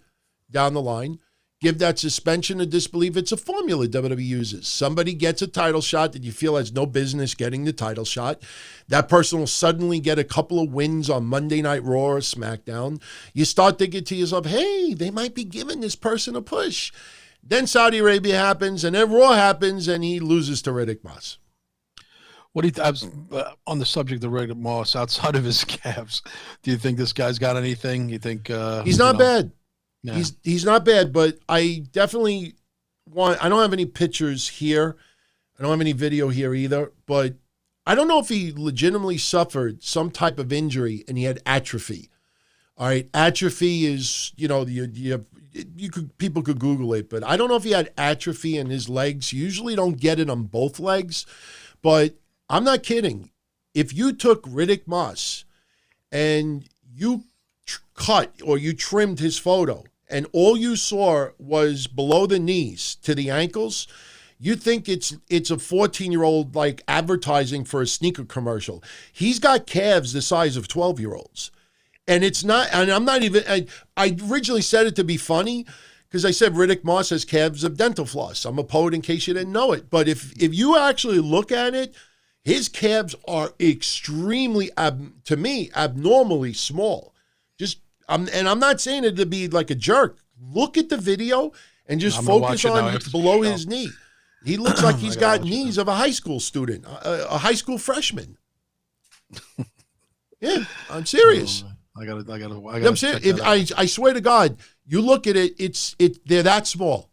Speaker 1: down the line. Give that suspension of disbelief. It's a formula WWE uses. Somebody gets a title shot that you feel has no business getting the title shot. That person will suddenly get a couple of wins on Monday Night Raw or SmackDown. You start thinking to yourself, hey, they might be giving this person a push. Then Saudi Arabia happens, and then Raw happens, and he loses to Riddick Moss.
Speaker 2: What do you on the subject of Riddick Moss, outside of his calves, do you think this guy's got anything? You think
Speaker 1: he's not bad?
Speaker 2: Yeah.
Speaker 1: He's not bad, but I definitely I don't have any pictures here. I don't have any video here either, but I don't know if he legitimately suffered some type of injury and he had atrophy. All right, atrophy is, people could Google it, but I don't know if he had atrophy in his legs. You usually don't get it on both legs, but I'm not kidding. If you took Riddick Moss and you cut or you trimmed his photo and all you saw was below the knees to the ankles, you think it's a 14-year-old like advertising for a sneaker commercial. He's got calves the size of 12-year-olds. And it's not, and I'm not even, I originally said it to be funny because I said Riddick Moss has calves of dental floss. I'm a poet in case you didn't know it. But if you actually look at it, his calves are extremely, to me, abnormally small. And I'm not saying it to be like a jerk. Look at the video and just focus on below his knee. He looks like he's got knees of a high school student, a high school freshman. Yeah, I'm serious.
Speaker 2: I gotta.
Speaker 1: I'm serious. I swear to God, you look at it, they're that small.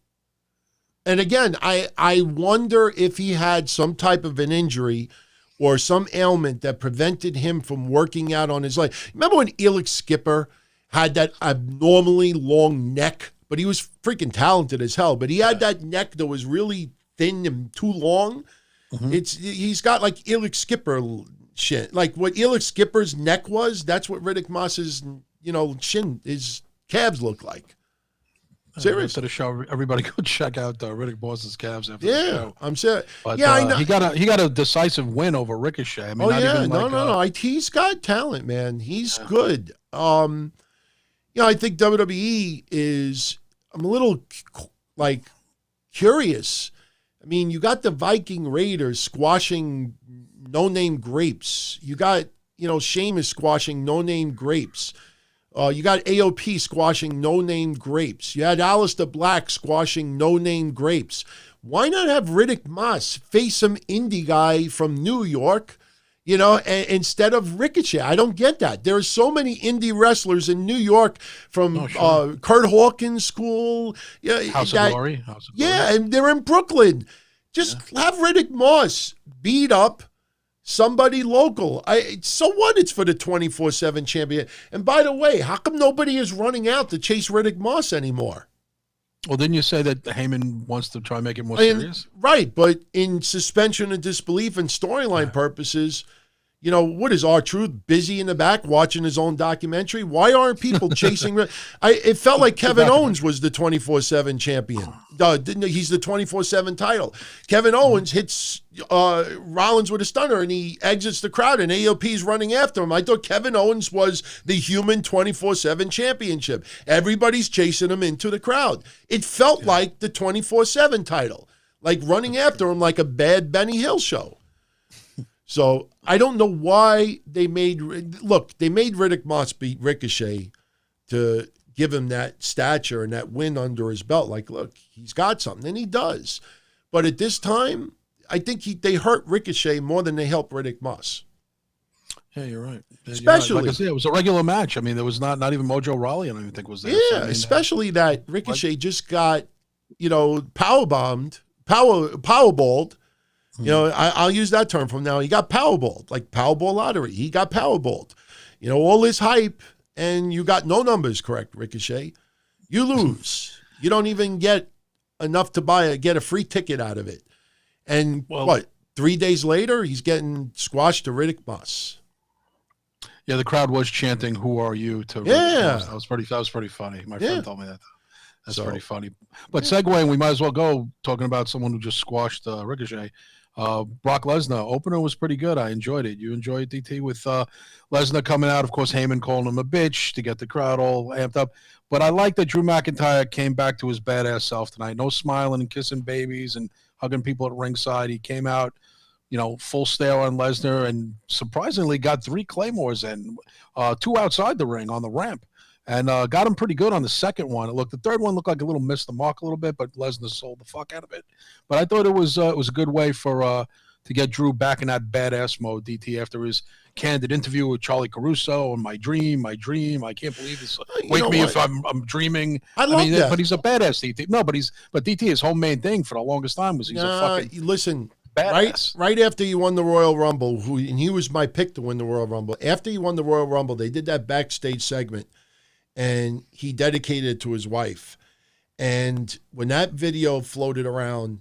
Speaker 1: And again, I wonder if he had some type of an injury or some ailment that prevented him from working out on his leg. Remember when Elix Skipper had that abnormally long neck, but he was freaking talented as hell, but he had that neck that was really thin and too long. Mm-hmm. He's got like Elix Skipper shit. Like what Elix Skipper's neck was, that's what Riddick Moss's, his calves look like. Serious.
Speaker 2: After the show, everybody go check out Riddick Moss's calves after the show.
Speaker 1: I'm serious.
Speaker 2: But,
Speaker 1: I know.
Speaker 2: He got a decisive win over Ricochet. I mean,
Speaker 1: no. He's got talent, man. He's good. I think WWE is, I'm a little like curious. I mean, you got the Viking Raiders squashing no-name grapes. You got, Sheamus squashing no-name grapes. You got AOP squashing no-name grapes. You had Aleister Black squashing no-name grapes. Why not have Riddick Moss face some indie guy from New York, instead of Ricochet? I don't get that. There are so many indie wrestlers in New York from Kurt Hawkins' school.
Speaker 2: House of Glory.
Speaker 1: Yeah, and they're in Brooklyn. Just have Riddick Moss beat up somebody local. So what? It's for the 24/7 champion. And by the way, how come nobody is running out to chase Riddick Moss anymore?
Speaker 2: Well, didn't you say that Heyman wants to try and make it more serious?
Speaker 1: Right, but in suspension of disbelief and storyline purposes, You know, what is R-Truth busy in the back watching his own documentary? Why aren't people chasing? It felt like Kevin Owens was the 24/7 champion. He's the 24/7 title. Kevin Owens hits Rollins with a stunner and he exits the crowd and AOP's running after him. I thought Kevin Owens was the human 24/7 championship. Everybody's chasing him into the crowd. It felt like the 24/7 title, like running after him like a bad Benny Hill show. So I don't know why they made Riddick Moss beat Ricochet to give him that stature and that win under his belt. Like, look, he's got something, and he does. But at this time, I think they hurt Ricochet more than they helped Riddick Moss.
Speaker 2: Yeah, you're right.
Speaker 1: Especially,
Speaker 2: like I said, it was a regular match. I mean, there was not even Mojo Rawley, I don't even think was there.
Speaker 1: Yeah,
Speaker 2: so, I mean,
Speaker 1: especially that Ricochet just got, powerballed. You know, I'll use that term from now. He got Powerballed, like Powerball lottery. He got Powerballed. You know, all this hype, and you got no numbers correct, Ricochet. You lose. You don't even get enough to get a free ticket out of it. And 3 days later, he's getting squashed to Riddick Moss.
Speaker 2: Yeah, the crowd was chanting, "Who are you?" to Riddick Moss. That was pretty funny. My friend told me that. That's pretty funny. But segueing, we might as well go talking about someone who just squashed Ricochet. Brock Lesnar opener was pretty good. I enjoyed it. You enjoyed it, DT, with Lesnar coming out. Of course, Heyman calling him a bitch to get the crowd all amped up. But I like that Drew McIntyre came back to his badass self tonight. No smiling and kissing babies and hugging people at ringside. He came out, full stare on Lesnar and surprisingly got 3 claymores in, 2 outside the ring on the ramp. And got him pretty good on the second one. The third one looked like a little missed the mark a little bit, but Lesnar sold the fuck out of it. But I thought it was a good way to get Drew back in that badass mode, DT, after his candid interview with Charlie Caruso and my dream. I can't believe this. Wake me if I'm dreaming.
Speaker 1: I love that.
Speaker 2: But he's a badass, DT. No, but DT, his whole main thing for the longest time was he's a fucking badass.
Speaker 1: Right after he won the Royal Rumble, and he was my pick to win the Royal Rumble. After he won the Royal Rumble, they did that backstage segment. And he dedicated it to his wife. And when that video floated around,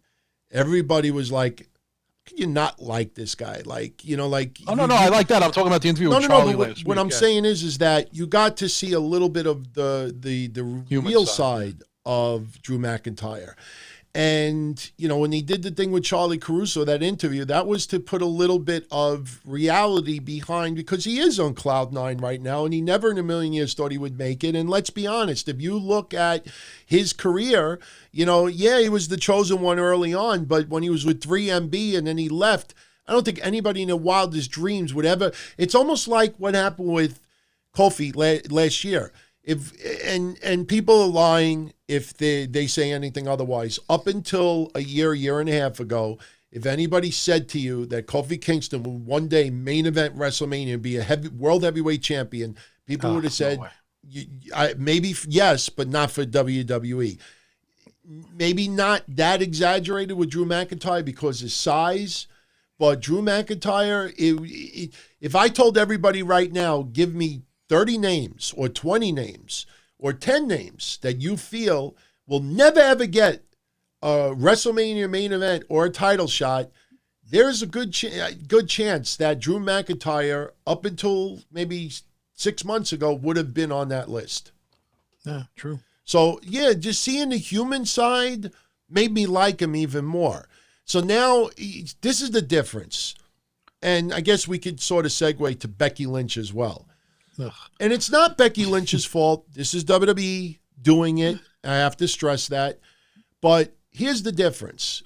Speaker 1: everybody was like, can you not like this guy? No,
Speaker 2: I like that. I'm talking about the interview with Charlie last week.
Speaker 1: What I'm saying is that you got to see a little bit of the real side of Drew McIntyre. And, when he did the thing with Charlie Caruso, that interview, that was to put a little bit of reality behind, because he is on cloud 9 right now, and he never in a million years thought he would make it. And let's be honest, if you look at his career, he was the chosen one early on, but when he was with 3MB and then he left, I don't think anybody in their wildest dreams would ever. It's almost like what happened with Kofi last year. And people are lying if they say anything otherwise. Up until a year and a half ago, if anybody said to you that Kofi Kingston would one day main event WrestleMania and be a world heavyweight champion, people would have said, maybe yes, but not for WWE. Maybe not that exaggerated with Drew McIntyre because his size, but Drew McIntyre, if I told everybody right now, give me 30 names or 20 names or 10 names that you feel will never, ever get a WrestleMania main event or a title shot, there's a good chance that Drew McIntyre, up until maybe 6 months ago, would have been on that list.
Speaker 2: Yeah, true.
Speaker 1: So, just seeing the human side made me like him even more. So now, this is the difference. And I guess we could sort of segue to Becky Lynch as well.
Speaker 2: Ugh.
Speaker 1: And it's not Becky Lynch's fault. This is WWE doing it. I have to stress that. But here's the difference.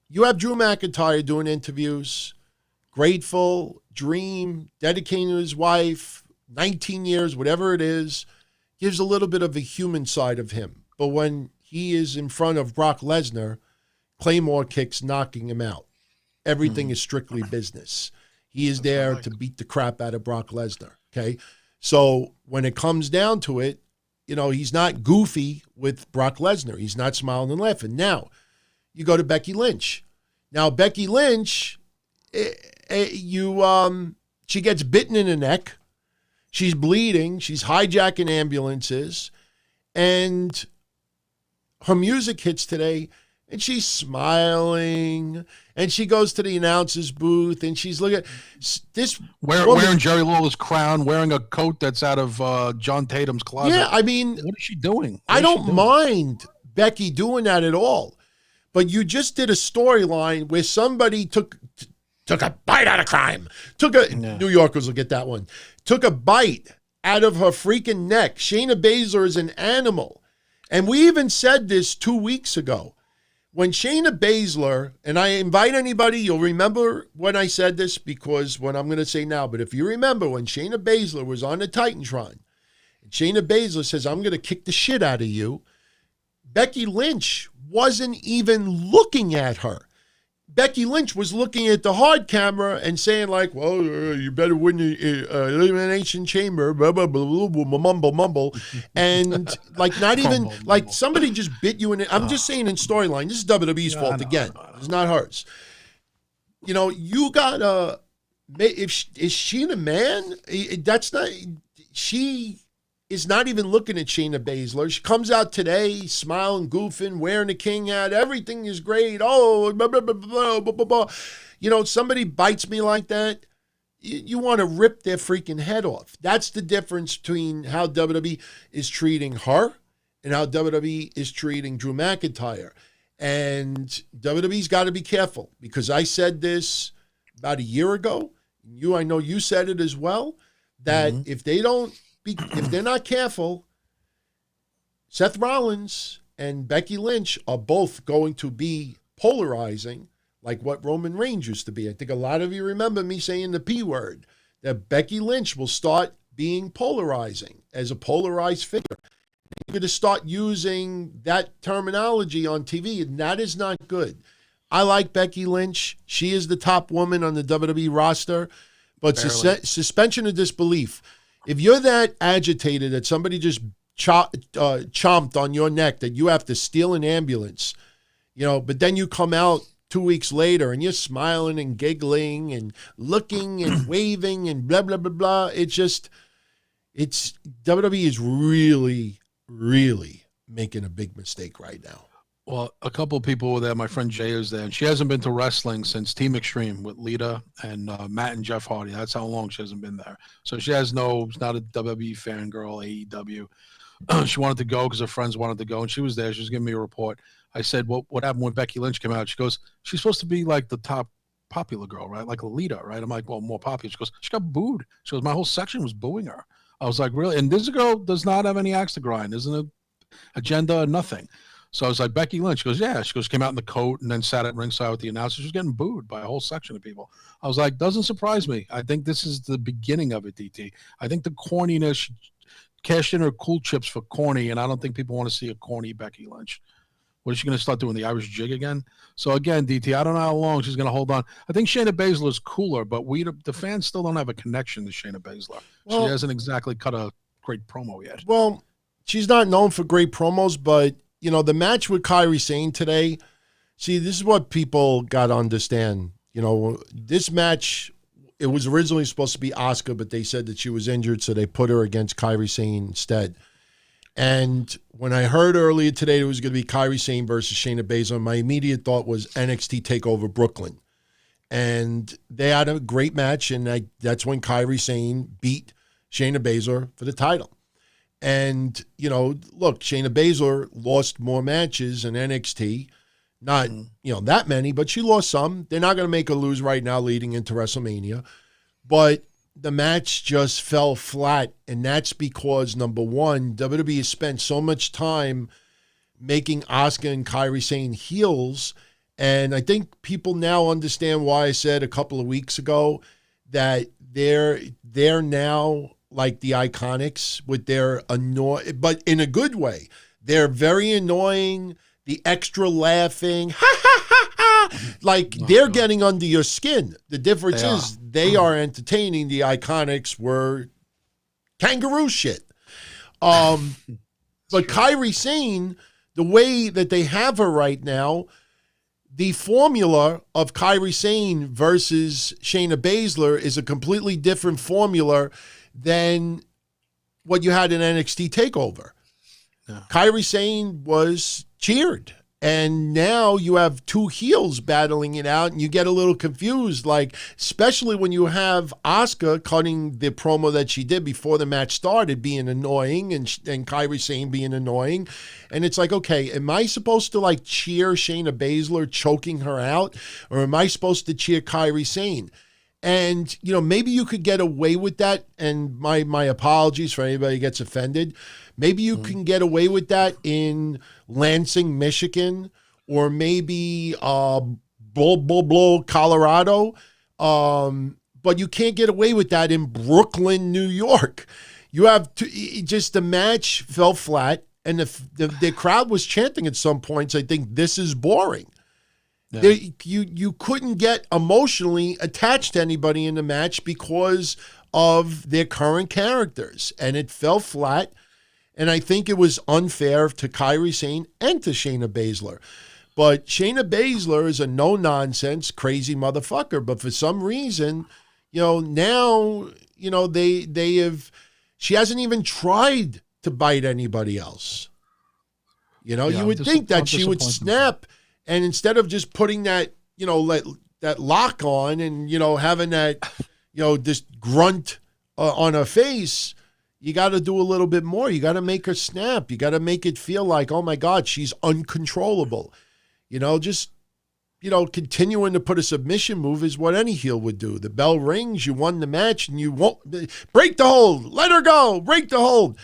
Speaker 1: You have Drew McIntyre doing interviews, grateful, dream, dedicating to his wife, 19 years, whatever it is, gives a little bit of a human side of him. But when he is in front of Brock Lesnar, Claymore kicks knocking him out. Everything is strictly business. He is there to beat the crap out of Brock Lesnar. Okay, so when it comes down to it, he's not goofy with Brock Lesnar. He's not smiling and laughing. Now, you go to Becky Lynch. Now, Becky Lynch, she gets bitten in the neck. She's bleeding. She's hijacking ambulances. And her music hits today, and she's smiling, And she goes to the announcer's booth, and she's looking at this
Speaker 2: wearing Jerry Lawler's crown, wearing a coat that's out of John Tatum's closet.
Speaker 1: Yeah, I mean,
Speaker 2: what is she doing?
Speaker 1: I don't mind Becky doing that at all, but you just did a storyline where somebody took a bite out of crime. New Yorkers will get that one. Took a bite out of her freaking neck. Shayna Baszler is an animal, and we even said this 2 weeks ago. When Shayna Baszler, and I invite anybody, you'll remember when I said this because what I'm going to say now, but if you remember when Shayna Baszler was on the Titantron, and Shayna Baszler says, I'm going to kick the shit out of you, Becky Lynch wasn't even looking at her. Becky Lynch was looking at the hard camera and saying like, well, you better win the Elimination Chamber, blah, blah, blah, blah, blah, mumble, mumble. And like not even, like somebody just bit you in it. I'm just saying in storyline, this is WWE's fault again. It's not hers. You know, you got is she a man? That's not, she is not even looking at Shayna Baszler. She comes out today smiling, goofing, wearing a king hat. Everything is great. Oh, blah, blah, blah, blah, blah, blah, blah. You know, somebody bites me like that, you want to rip their freaking head off. That's the difference between how WWE is treating her and how WWE is treating Drew McIntyre. And WWE's got to be careful because I said this about a year ago. I know you said it as well, that if they're not careful, Seth Rollins and Becky Lynch are both going to be polarizing like what Roman Reigns used to be. I think a lot of you remember me saying the P word, that Becky Lynch will start being polarizing as a polarized figure. You're going to start using that terminology on TV, and that is not good. I like Becky Lynch. She is the top woman on the WWE roster, but suspension of disbelief. If you're that agitated that somebody just chomped on your neck that you have to steal an ambulance, you know, but then you come out 2 weeks later and you're smiling and giggling and looking and waving and blah, blah, blah, blah. WWE is really, really making a big mistake right now.
Speaker 2: Well, a couple of people were there. My friend Jay is there, and she hasn't been to wrestling since Team Extreme with Lita and Matt and Jeff Hardy. That's how long she hasn't been there. So she's not a WWE fangirl, AEW. She wanted to go because her friends wanted to go, and she was there. She was giving me a report. I said, what happened when Becky Lynch came out? She goes, she's supposed to be like the top popular girl, right? Like Lita, right? I'm like, well, more popular. She goes, she got booed. She goes, my whole section was booing her. I was like, really? And this girl does not have any axe to grind. Isn't an agenda, nothing. So I was like, Becky Lynch. She goes, yeah. She goes, came out in the coat and then sat at ringside with the announcer. She was getting booed by a whole section of people. I was like, doesn't surprise me. I think this is the beginning of it, DT. I think the corniness, she cashed in her cool chips for corny, and I don't think people want to see a corny Becky Lynch. What is she going to start doing, the Irish jig again? So again, DT, I don't know how long she's going to hold on. I think Shayna Baszler is cooler, but the fans still don't have a connection to Shayna Baszler. Well, she hasn't exactly cut a great promo yet.
Speaker 1: Well, she's not known for great promos, but you know, the match with Kyrie Sain today, see, this is what people got to understand. You know, this match, it was originally supposed to be Asuka, but they said that she was injured, so they put her against Kyrie Sain instead. And when I heard earlier today it was going to be Kyrie Sain versus Shayna Baszler, my immediate thought was NXT TakeOver Brooklyn. And they had a great match, and that's when Kyrie Sain beat Shayna Baszler for the title. And, you know, look, Shayna Baszler lost more matches in NXT. Not, you know, that many, but she lost some. They're not going to make her lose right now leading into WrestleMania. But the match just fell flat, and that's because, number one, WWE has spent so much time making Asuka and Kyrie Sain heels, and I think people now understand why I said a couple of weeks ago that they're now like the Iconics with their but in a good way. They're very annoying, the extra laughing, ha ha ha ha, like they're getting under your skin. The difference is they are entertaining. The Iconics were kangaroo shit. But Kyrie Sain, the way that they have her right now, the formula of Kyrie Sain versus Shayna Baszler is a completely different formula than what you had in NXT TakeOver. Yeah. Kyrie Sain was cheered, And now you have two heels battling it out, and you get a little confused, like, especially when you have Asuka cutting the promo that she did before the match started being annoying, and Kyrie Sain being annoying. And it's like, okay, am I supposed to, like, cheer Shayna Baszler choking her out, or am I supposed to cheer Kyrie Sain? And, you know, maybe you could get away with that, and my apologies for anybody who gets offended. Maybe you can get away with that in Lansing, Michigan, or maybe Colorado. But you can't get away with that in Brooklyn, New York. You have to, just the match fell flat, and the crowd was chanting at some points, I think, this is boring. Yeah. You couldn't get emotionally attached to anybody in the match because of their current characters, and it fell flat. And I think it was unfair to Kyrie Sain and to Shayna Baszler. But Shayna Baszler is a no-nonsense, crazy motherfucker. But for some reason, you know, now, you know, they have, she hasn't even tried to bite anybody else. You know, you would think that she would snap, and instead of just putting that, you know, that lock on and, you know, having that, you know, this grunt on her face, you got to do a little bit more. You got to make her snap. You got to make it feel like, oh my God, she's uncontrollable. You know, just, you know, continuing to put a submission move is what any heel would do. The bell rings, you won the match, and you won't break the hold. Let her go. Break the hold.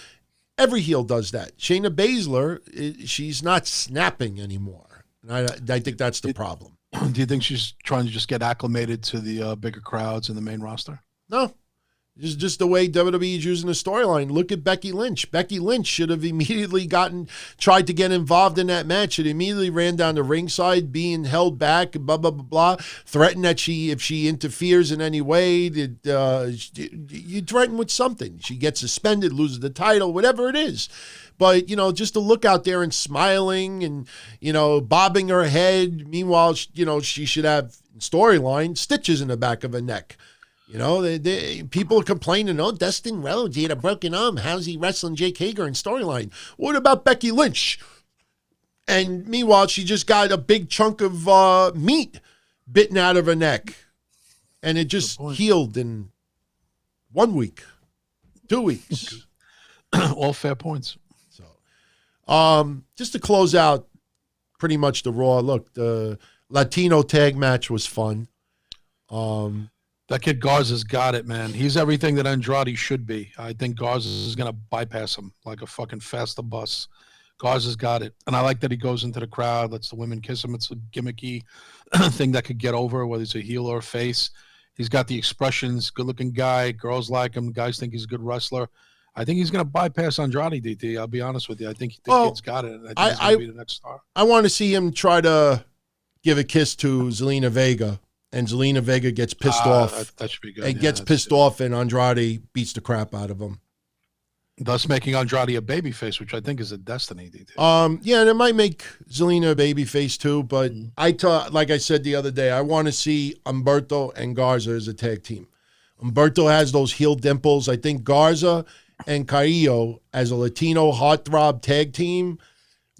Speaker 1: Every heel does that. Shayna Baszler, she's not snapping anymore. And I think that's the problem.
Speaker 2: Do you think she's trying to just get acclimated to the bigger crowds in the main roster?
Speaker 1: No. This is just the way WWE is using the storyline. Look at Becky Lynch. Becky Lynch should have immediately tried to get involved in that match. It immediately ran down the ringside, being held back, blah, blah, blah, blah. Threatened that if she interferes in any way, you threaten with something. She gets suspended, loses the title, whatever it is. But, you know, just to look out there and smiling and, you know, bobbing her head. Meanwhile, you know, she should have, storyline, stitches in the back of her neck. You know, people are complaining, oh, Dustin Rhodes, he had a broken arm. How's he wrestling Jake Hager in storyline? What about Becky Lynch? And meanwhile, she just got a big chunk of meat bitten out of her neck. And it just healed in 1 week, 2 weeks.
Speaker 2: All fair points.
Speaker 1: So, just to close out pretty much the Raw, look, the Latino tag match was fun.
Speaker 2: That kid Garza's got it, man. He's everything that Andrade should be. I think Garza is going to bypass him like a fucking faster bus. Garza's got it. And I like that he goes into the crowd, lets the women kiss him. It's a gimmicky thing that could get over, whether it's a heel or a face. He's got the expressions, good-looking guy. Girls like him. Guys think he's a good wrestler. I think he's going to bypass Andrade, DT. I'll be honest with you. I think the kid's got it. And I think he's going to be the next star.
Speaker 1: I want to see him try to give a kiss to Zelina Vega. And Zelina Vega gets pissed off.
Speaker 2: That should be good.
Speaker 1: And gets pissed off, and Andrade beats the crap out of him.
Speaker 2: Thus making Andrade a babyface, which I think is a destiny.
Speaker 1: Yeah, and it might make Zelina a babyface too. But like I said the other day, I want to see Humberto and Garza as a tag team. Humberto has those heel dimples. I think Garza and Carrillo as a Latino heartthrob tag team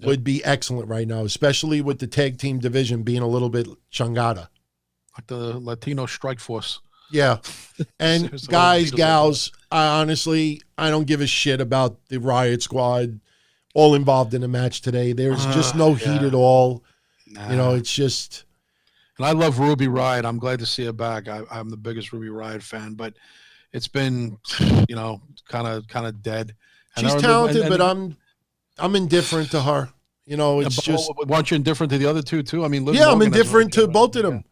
Speaker 1: would be excellent right now, especially with the tag team division being a little bit changada.
Speaker 2: Like the Latino strike force.
Speaker 1: Yeah. And guys, gals, I don't give a shit about the Riot Squad all involved in the match today. There's just no heat at all. Nah. You know, it's just.
Speaker 2: And I love Ruby Riott. I'm glad to see her back. I'm the biggest Ruby Riott fan, but it's been, you know, kind of dead.
Speaker 1: She's talented, but I'm indifferent to her. You know, it's just.
Speaker 2: Weren't you indifferent to the other two too? I mean,
Speaker 1: I'm indifferent to both of them.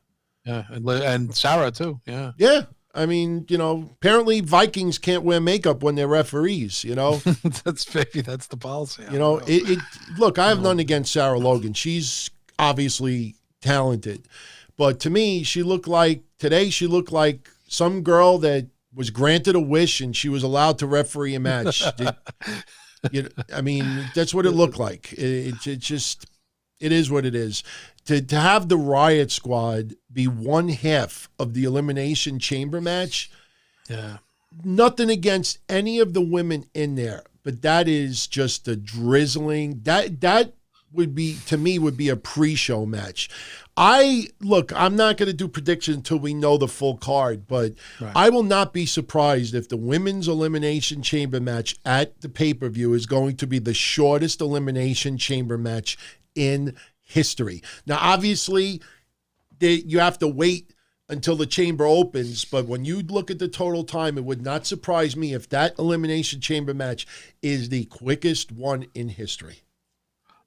Speaker 2: Yeah, and Sarah too. Yeah.
Speaker 1: Yeah. I mean, you know, apparently Vikings can't wear makeup when they're referees, you know.
Speaker 2: That's the policy.
Speaker 1: You know, look, I have none against Sarah Logan. She's obviously talented. But to me, she looked like some girl that was granted a wish and she was allowed to referee a match. I mean, that's what it looked like. It is what it is. To have the Riot Squad be one half of the Elimination Chamber match, nothing against any of the women in there, but that is just a drizzling. That would be, to me, would be a pre-show match. I'm not going to do predictions until we know the full card, but I will not be surprised if the Women's Elimination Chamber match at the pay-per-view is going to be the shortest Elimination Chamber match in history. Now, obviously, you have to wait until the chamber opens, but when you look at the total time, it would not surprise me if that Elimination Chamber match is the quickest one in history.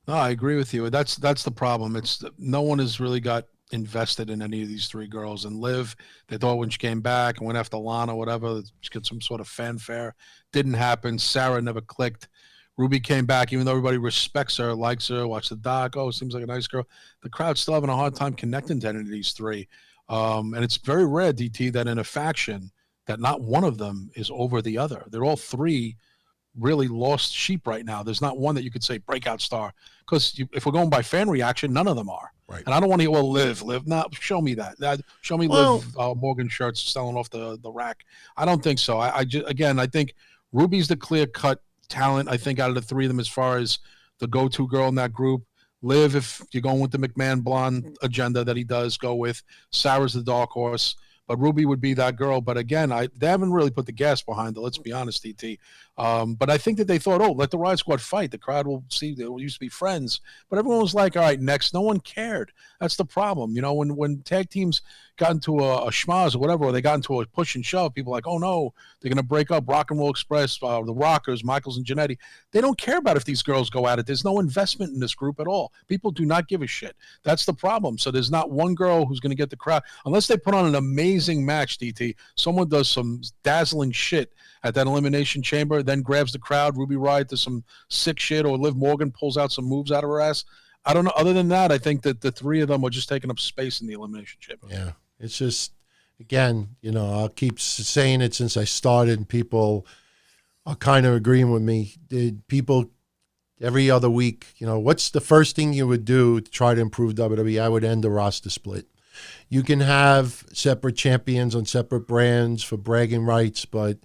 Speaker 2: No, I agree with you. That's the problem. It's no one has really got invested in any of these three girls. And Liv, they thought when she came back and went after Lana, whatever, she got some sort of fanfare. Didn't happen. Sarah never clicked. Ruby came back, even though everybody respects her, likes her, watch the doc. Oh, seems like a nice girl. The crowd's still having a hard time connecting to any of these three. And it's very rare, DT, that in a faction that not one of them is over the other. They're all three really lost sheep right now. There's not one that you could say breakout star, because if we're going by fan reaction, none of them are. Right. And I don't want to hear, well, Liv. No, show me that. Show me Liv Morgan shirts selling off the rack. I don't think so. I think Ruby's the clear-cut talent, I think, out of the three of them as far as the go-to girl in that group. Liv, if you're going with the McMahon blonde agenda that he does go with. Sarah's the dark horse. But Ruby would be that girl. But again, they haven't really put the gas behind it. Let's be honest, DT. But I think that they thought, let the Riot Squad fight. The crowd will see. They used to be friends. But everyone was like, all right, next. No one cared. That's the problem. You know, when tag teams got into a schmaz or whatever, or they got into a push and shove, people were like, oh, no, they're going to break up Rock and Roll Express, the Rockers, Michaels and Jannetty. They don't care about if these girls go at it. There's no investment in this group at all. People do not give a shit. That's the problem. So there's not one girl who's going to get the crowd. Unless they put on an amazing match, DT, someone does some dazzling shit at that Elimination Chamber, then grabs the crowd, Ruby Riott does some sick shit, or Liv Morgan pulls out some moves out of her ass. I don't know. Other than that, I think that the three of them are just taking up space in the Elimination Chamber.
Speaker 1: Yeah. It's just, again, I'll keep saying it since I started, and people are kind of agreeing with me. People every other week, what's the first thing you would do to try to improve WWE? I would end the roster split. You can have separate champions on separate brands for bragging rights, but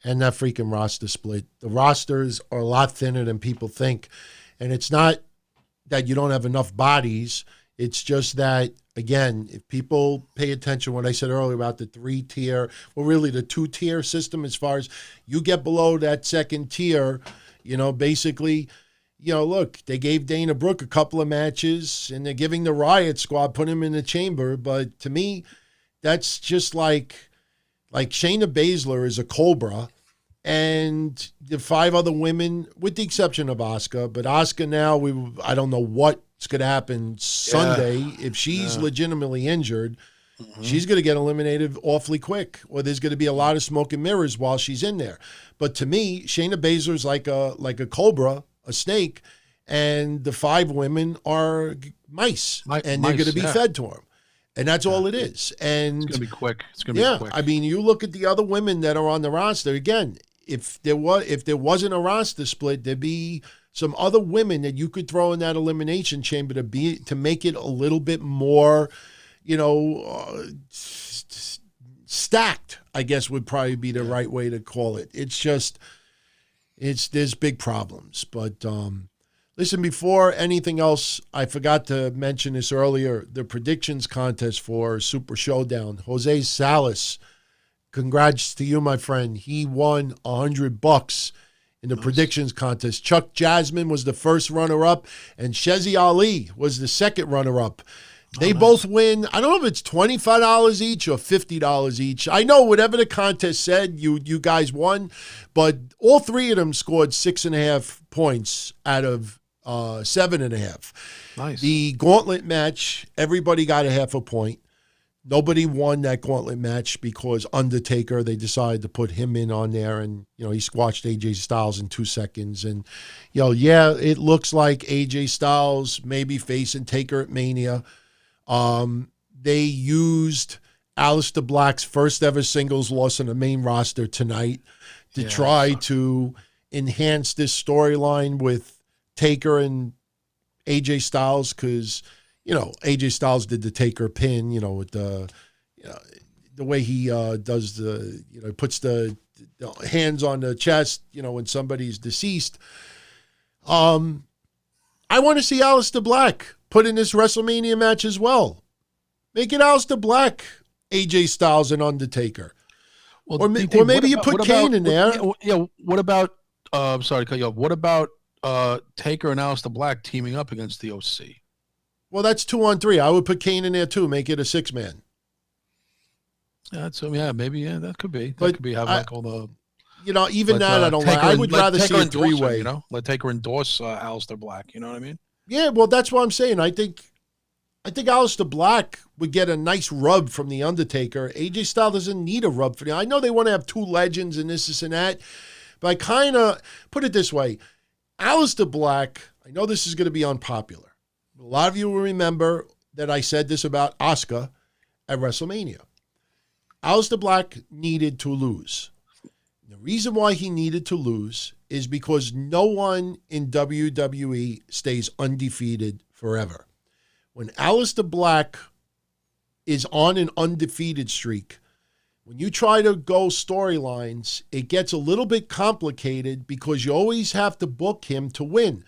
Speaker 1: end that freaking roster split. The rosters are a lot thinner than people think, and it's not that you don't have enough bodies. It's just that, again, if people pay attention, what I said earlier about the 3-tier, well, really the 2-tier system, as far as you get below that second tier, basically, look, they gave Dana Brooke a couple of matches, and they're giving the Riot Squad, put him in the chamber. But to me, that's just like Shayna Baszler is a Cobra, and the 5 other women, with the exception of Asuka, but Asuka now, I don't know what's going to happen Sunday. If she's legitimately injured, she's going to get eliminated awfully quick, or there's going to be a lot of smoke and mirrors while she's in there. But to me, Shayna Baszler is like a Cobra, a snake, and the 5 women are mice, and they're going to be fed to them. And that's all it is. And
Speaker 2: it's going to be quick. It's going to be quick.
Speaker 1: I mean, you look at the other women that are on the roster. Again, if there wasn't a roster split, there'd be some other women that you could throw in that elimination chamber to make it a little bit more, stacked, I guess would probably be the right way to call it. There's big problems. But listen, before anything else, I forgot to mention this earlier, the predictions contest for Super Showdown. Jose Salas, congrats to you, my friend. He won $100 in the predictions contest. Chuck Jasmine was the first runner-up, and Shezi Ali was the second runner-up. They both win. I don't know if it's $25 each or $50 each. I know whatever the contest said, you guys won, but all 3 of them scored 6.5 points out of 7.5.
Speaker 2: Nice.
Speaker 1: The gauntlet match, everybody got a half a point. Nobody won that gauntlet match because Undertaker, they decided to put him in on there, and he squashed AJ Styles in 2 seconds. And it looks like AJ Styles maybe facing Taker at Mania. They used Aleister Black's first ever singles loss on the main roster tonight to try to enhance this storyline with Taker and AJ Styles, because AJ Styles did the Taker pin, with the way he does puts the hands on the chest, when somebody's deceased. I want to see Aleister Black put in this WrestleMania match as well. Make it Aleister Black, AJ Styles, and Undertaker.
Speaker 2: Well,
Speaker 1: or maybe you put Kane in there.
Speaker 2: What about, I'm sorry to cut you off. What about Taker and Aleister Black teaming up against the OC?
Speaker 1: Well, that's 2-on-3. I would put Kane in there too. Make it a 6-man.
Speaker 2: Maybe that could be. That could be have like all the.
Speaker 1: Even that I don't like. I would rather see a 3-way.
Speaker 2: Let Taker endorse Aleister Black. You know what I mean?
Speaker 1: Yeah, well, that's what I'm saying. I think Aleister Black would get a nice rub from the Undertaker. AJ Styles doesn't need a rub for I know they want to have two legends and this and that, but I kind of put it this way: Aleister Black. I know this is going to be unpopular. A lot of you will remember that I said this about Asuka at WrestleMania. Aleister Black needed to lose. The reason why he needed to lose is because no one in WWE stays undefeated forever. When Aleister Black is on an undefeated streak, when you try to go storylines, it gets a little bit complicated because you always have to book him to win.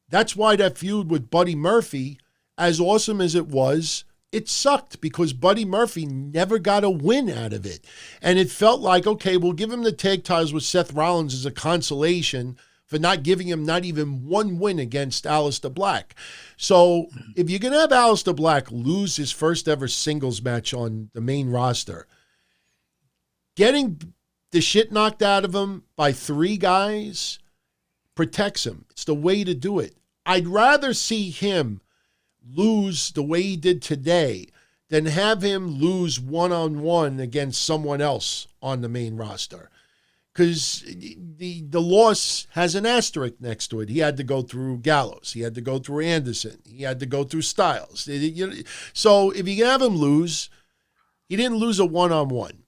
Speaker 1: That's why that feud with Buddy Murphy, as awesome as it was, it sucked because Buddy Murphy never got a win out of it. And it felt like, okay, we'll give him the tag titles with Seth Rollins as a consolation for not giving him not even one win against Aleister Black. So if you're going to have Aleister Black lose his first ever singles match on the main roster, getting the shit knocked out of him by 3 guys protects him. It's the way to do it. I'd rather see him lose the way he did today than have him lose one-on-one against someone else on the main roster. Because the loss has an asterisk next to it. He had to go through Gallows. He had to go through Anderson. He had to go through Styles. So if you have him lose, he didn't lose a one-on-one.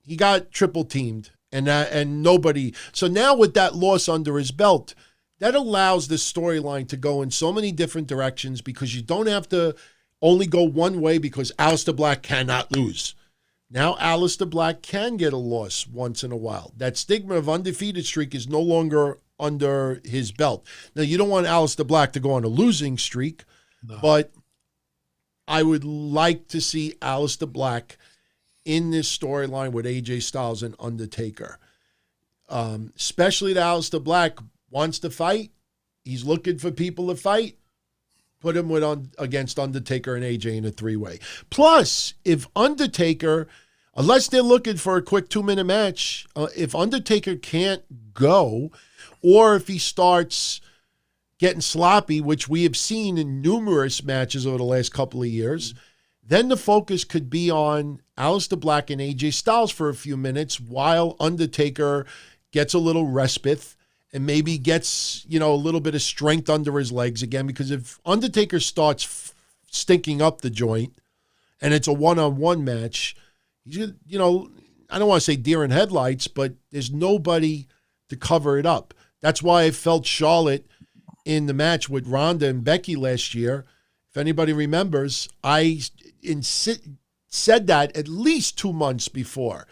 Speaker 1: He got triple teamed and nobody. So now with that loss under his belt, that allows this storyline to go in so many different directions because you don't have to only go one way because Aleister Black cannot lose. Now Aleister Black can get a loss once in a while. That stigma of undefeated streak is no longer under his belt. Now, you don't want Aleister Black to go on a losing streak, but I would like to see Aleister Black in this storyline with AJ Styles and Undertaker. Especially that Aleister Black wants to fight. He's looking for people to fight. Put him against Undertaker and AJ in a 3-way. Plus, if Undertaker, unless they're looking for a quick 2-minute match, if Undertaker can't go, or if he starts getting sloppy, which we have seen in numerous matches over the last couple of years, then the focus could be on Aleister Black and AJ Styles for a few minutes while Undertaker gets a little respite and maybe gets, a little bit of strength under his legs again. Because if Undertaker starts stinking up the joint and it's a one-on-one match, he's, I don't want to say deer in headlights, but there's nobody to cover it up. That's why I felt Charlotte in the match with Ronda and Becky last year. If anybody remembers, I said that at least 2 months before,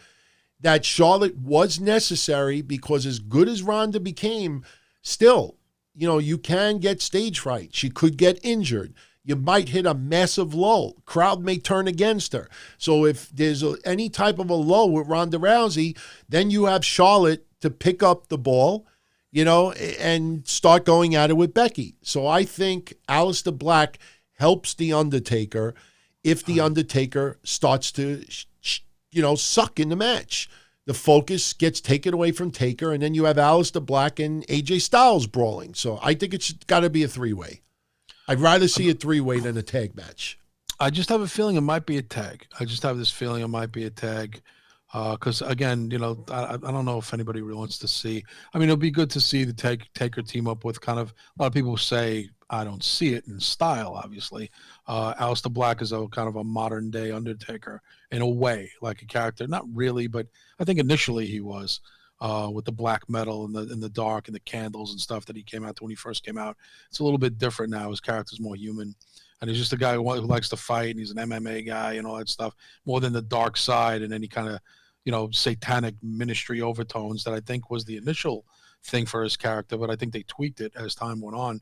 Speaker 1: that Charlotte was necessary because as good as Ronda became, still, you can get stage fright. She could get injured. You might hit a massive lull. Crowd may turn against her. So if there's any type of a lull with Ronda Rousey, then you have Charlotte to pick up the ball, and start going at it with Becky. So I think Aleister Black helps The Undertaker if The Undertaker starts to suck in the match. The focus gets taken away from Taker, and then you have Aleister Black and AJ Styles brawling. So I think it's got to be a 3-way. I'd rather see a 3-way than a tag match.
Speaker 2: I just have a feeling it might be a tag. I just have this feeling it might be a tag. Because, again, I don't know if anybody really wants to see. I mean, it'll be good to see the Taker team up with kind of, a lot of people say, I don't see it in style, obviously. Aleister Black is a kind of a modern day Undertaker in a way, like a character. Not really, but I think initially he was with the black metal and the dark and the candles and stuff that he came out to when he first came out. It's a little bit different now. His character's more human. And he's just a guy who likes to fight, and he's an MMA guy and all that stuff, more than the dark side and any kind of, satanic ministry overtones that I think was the initial thing for his character, but I think they tweaked it as time went on.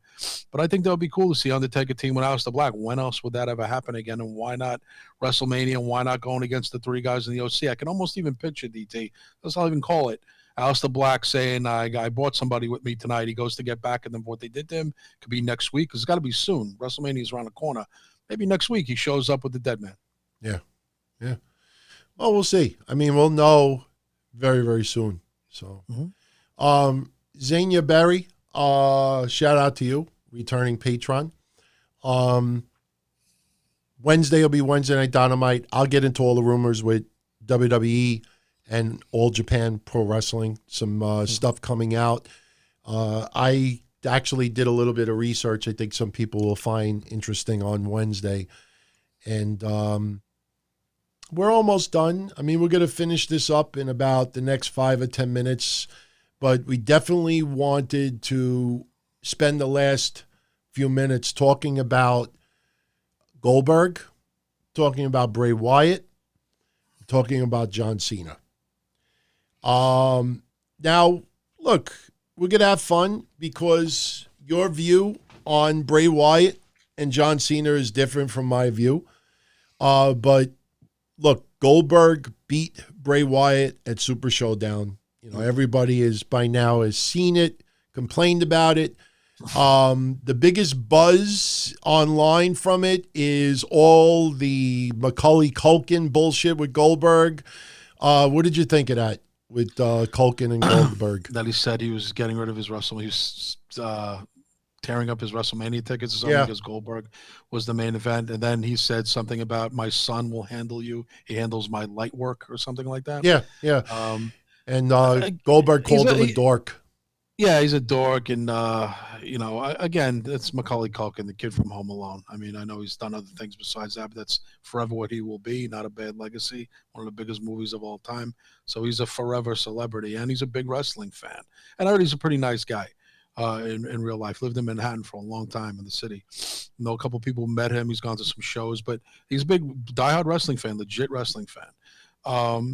Speaker 2: But I think that would be cool to see Undertaker team with Aleister Black. When else would that ever happen again? And why not WrestleMania? And why not going against the three guys in the OC? I can almost even picture DT. That's how I even call it. Aleister Black saying, I brought somebody with me tonight. He goes to get back at them. What they did to him could be next week, because it's got to be soon. WrestleMania is around the corner. Maybe next week he shows up with the dead man.
Speaker 1: Yeah. Yeah. Well, we'll see. I mean, we'll know very, very soon. So, Xenia Berry, shout out to you, returning patron. Wednesday will be Wednesday Night Dynamite. I'll get into all the rumors with WWE and All Japan Pro Wrestling, some stuff coming out. I actually did a little bit of research I think some people will find interesting on Wednesday. And we're almost done. I mean, we're going to finish this up in about the next 5 or 10 minutes, but we definitely wanted to spend the last few minutes talking about Goldberg, talking about Bray Wyatt, talking about John Cena. Now, look, we're going to have fun because your view on Bray Wyatt and John Cena is different from my view. But look, Goldberg beat Bray Wyatt at Super Showdown. You know, everybody is by now has seen it, complained about it. The biggest buzz online from it is all the Macaulay Culkin bullshit with Goldberg. What did you think of that with Culkin and Goldberg?
Speaker 2: That he said he was getting rid of his WrestleMania. He was tearing up his WrestleMania tickets or something because Goldberg was the main event. And then he said something about my son will handle you. He handles my light work or something like that.
Speaker 1: Yeah, yeah. And Goldberg called him a dork.
Speaker 2: Yeah, he's a dork. And, you know, again, that's Macaulay Culkin, the kid from Home Alone. I mean, I know he's done other things besides that, but that's forever what he will be. Not a bad legacy. One of the biggest movies of all time. So he's a forever celebrity, and he's a big wrestling fan. And I heard he's a pretty nice guy. In real life, lived in Manhattan for a long time in the city. Know a couple people met him. He's gone to some shows, but he's a big diehard wrestling fan, legit wrestling fan.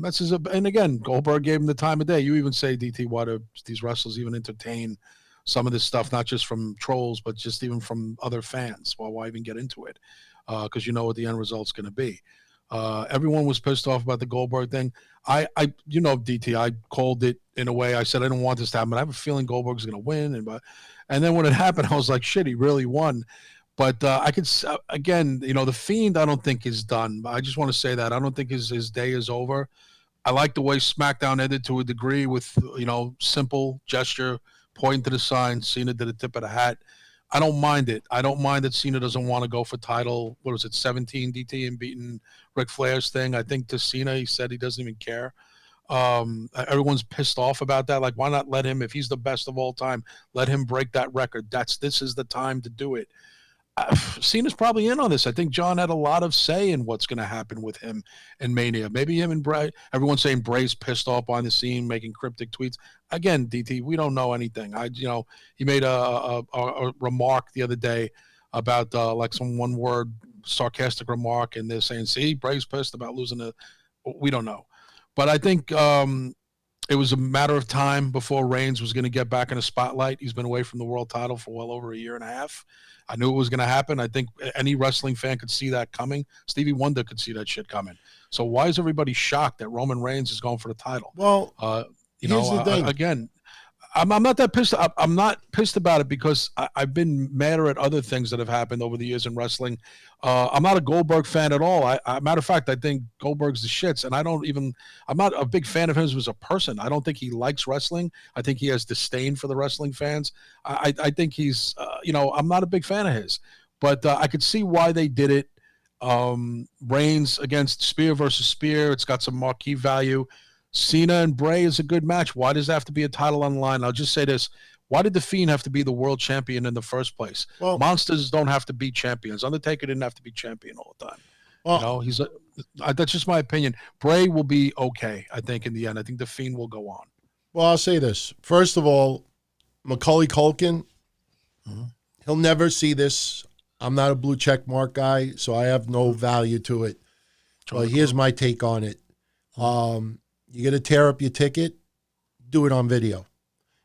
Speaker 2: That's his. And again, Goldberg gave him the time of day. You even say, DT, why do these wrestlers even entertain some of this stuff, not just from trolls, but just even from other fans? Well, why even get into it? Because you know what the end result's going to be. Everyone was pissed off about the Goldberg thing. You know, DT, I called it in a way. I said I don't want this to happen, but I have a feeling Goldberg's going to win. And then when it happened, I was like, shit, he really won. But I could, again, you know, the Fiend I don't think is done. I just want to say that. I don't think his day is over. I like the way SmackDown ended to a degree with, you know, simple gesture, pointing to the sign. Cena did a tip of the hat. I don't mind it. I don't mind that Cena doesn't want to go for title. What was it, 17 DT and beating Ric Flair's thing? I think to Cena, he said he doesn't even care. Everyone's pissed off about that. Like, why not let him, if he's the best of all time, let him break that record? This is the time to do it. Cena's probably in on this. I think John had a lot of say in what's going to happen with him in Mania. Maybe him and Bray. Everyone's saying Bray's pissed off behind the scene, making cryptic tweets. Again, DT, we don't know anything. He made a remark the other day about like some one-word sarcastic remark, and they're saying, "See, Bray's pissed about losing the." We don't know, but I think it was a matter of time before Reigns was going to get back in the spotlight. He's been away from the world title for well over a year and a half. I knew it was going to happen. I think any wrestling fan could see that coming. Stevie Wonder could see that shit coming. So why is everybody shocked that Roman Reigns is going for the title?
Speaker 1: Well, here's the thing.
Speaker 2: Again, I'm not that pissed. I'm not pissed about it because I've been madder at other things that have happened over the years in wrestling. I'm not a Goldberg fan at all. Matter of fact, I think Goldberg's the shits, and I'm not a big fan of him as a person. I don't think he likes wrestling. I think he has disdain for the wrestling fans. I think he's, I'm not a big fan of his, but I could see why they did it. Reigns against Spear versus Spear. It's got some marquee value. Cena and Bray is a good match. Why does there have to be a title on the line? I'll just say this. Why did The Fiend have to be the world champion in the first place? Well, monsters don't have to be champions. Undertaker didn't have to be champion all the time. Well, that's just my opinion. Bray will be okay, I think, in the end. I think The Fiend will go on.
Speaker 1: Well, I'll say this. First of all, Macaulay Culkin, he'll never see this. I'm not a blue check mark guy, so I have no value to it. But here's my take on it. You got to tear up your ticket, do it on video.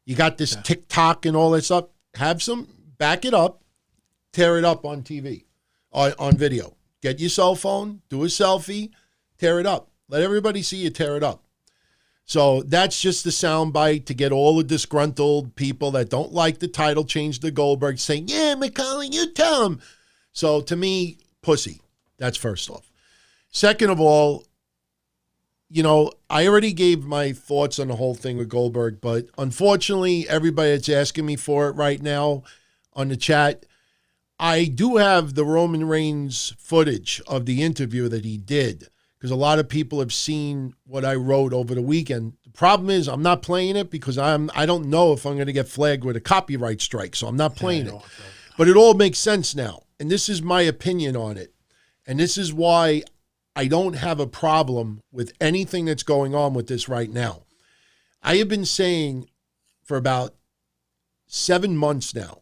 Speaker 1: You got this TikTok and all that stuff. Have some, back it up, tear it up on TV, on video. Get your cell phone, do a selfie, tear it up. Let everybody see you tear it up. So that's just the soundbite to get all the disgruntled people that don't like the title change to Goldberg saying, yeah, McCauley, you tell him. So to me, pussy. That's first off. Second of all, you know, I already gave my thoughts on the whole thing with Goldberg, but unfortunately, everybody that's asking me for it right now on the chat, I do have the Roman Reigns footage of the interview that he did, because a lot of people have seen what I wrote over the weekend. The problem is I'm not playing it because I don't know if I'm going to get flagged with a copyright strike, so I'm not playing it. But it all makes sense now, and this is my opinion on it, and this is why I don't have a problem with anything that's going on with this right now. I have been saying for about 7 months now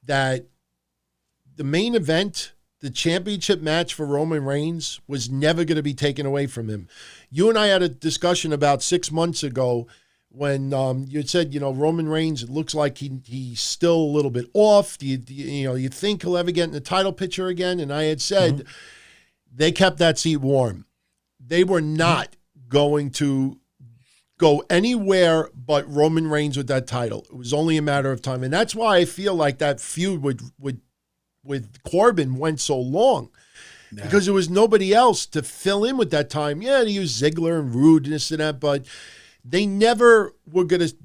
Speaker 1: that the main event, the championship match for Roman Reigns, was never going to be taken away from him. You and I had a discussion about 6 months ago when you had said, you know, Roman Reigns, it looks like he's still a little bit off. Do you think he'll ever get in the title picture again? And I had said, they kept that seat warm. They were not going to go anywhere but Roman Reigns with that title. It was only a matter of time. And that's why I feel like that feud with Corbin went so long. Yeah. Because there was nobody else to fill in with that time. Yeah, they used Ziggler and Rude and this and that, but they never were going to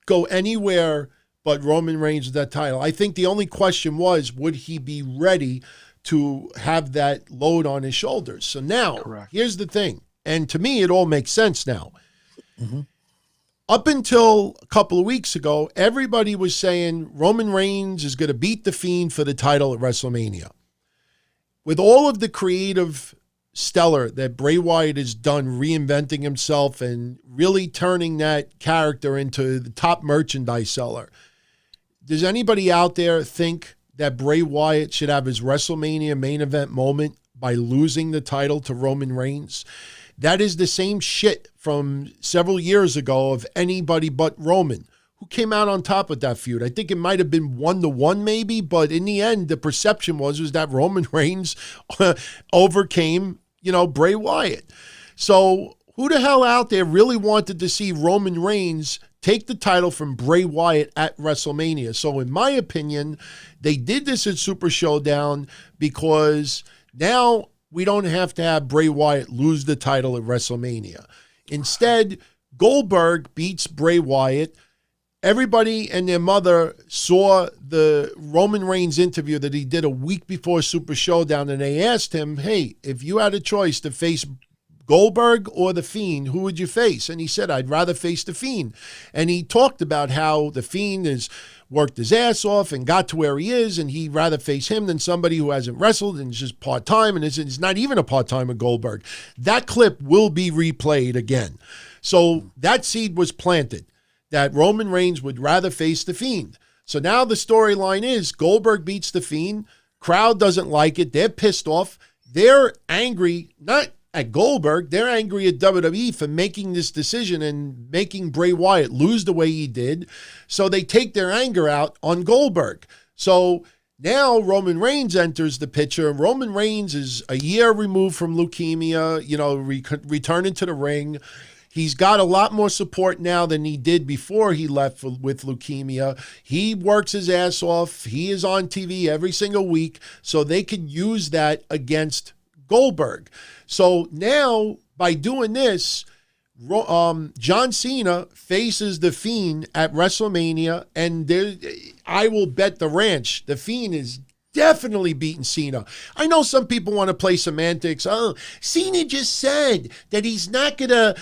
Speaker 1: go anywhere but Roman Reigns with that title. I think the only question was, would he be ready to have that load on his shoulders? So now, Here's the thing. And to me, it all makes sense now. Up until a couple of weeks ago, everybody was saying Roman Reigns is going to beat The Fiend for the title at WrestleMania. With all of the creative stellar that Bray Wyatt has done, reinventing himself and really turning that character into the top merchandise seller, does anybody out there think that Bray Wyatt should have his WrestleMania main event moment by losing the title to Roman Reigns? That is the same shit from several years ago of anybody but Roman. Who came out on top with that feud? I think it might have been 1-1 maybe, but in the end, the perception was that Roman Reigns overcame, Bray Wyatt. So who the hell out there really wanted to see Roman Reigns take the title from Bray Wyatt at WrestleMania? So in my opinion, they did this at Super Showdown because now we don't have to have Bray Wyatt lose the title at WrestleMania. Instead, Goldberg beats Bray Wyatt. Everybody and their mother saw the Roman Reigns interview that he did a week before Super Showdown, and they asked him, hey, if you had a choice to face Goldberg or The Fiend, who would you face? And he said, I'd rather face The Fiend. And he talked about how The Fiend has worked his ass off and got to where he is, and he'd rather face him than somebody who hasn't wrestled and is just part-time, and is not even a part-time with Goldberg. That clip will be replayed again. So that seed was planted, that Roman Reigns would rather face The Fiend. So now the storyline is Goldberg beats The Fiend. Crowd doesn't like it. They're pissed off. They're angry, not at Goldberg. They're angry at WWE for making this decision and making Bray Wyatt lose the way he did. So they take their anger out on Goldberg. So now Roman Reigns enters the picture. Roman Reigns is a year removed from leukemia, returning to the ring. He's got a lot more support now than he did before he left with leukemia. He works his ass off. He is on TV every single week, so they could use that against Goldberg. So now, by doing this, John Cena faces The Fiend at WrestleMania, and I will bet the ranch The Fiend is definitely beating Cena. I know some people want to play semantics. Oh, Cena just said that he's not gonna,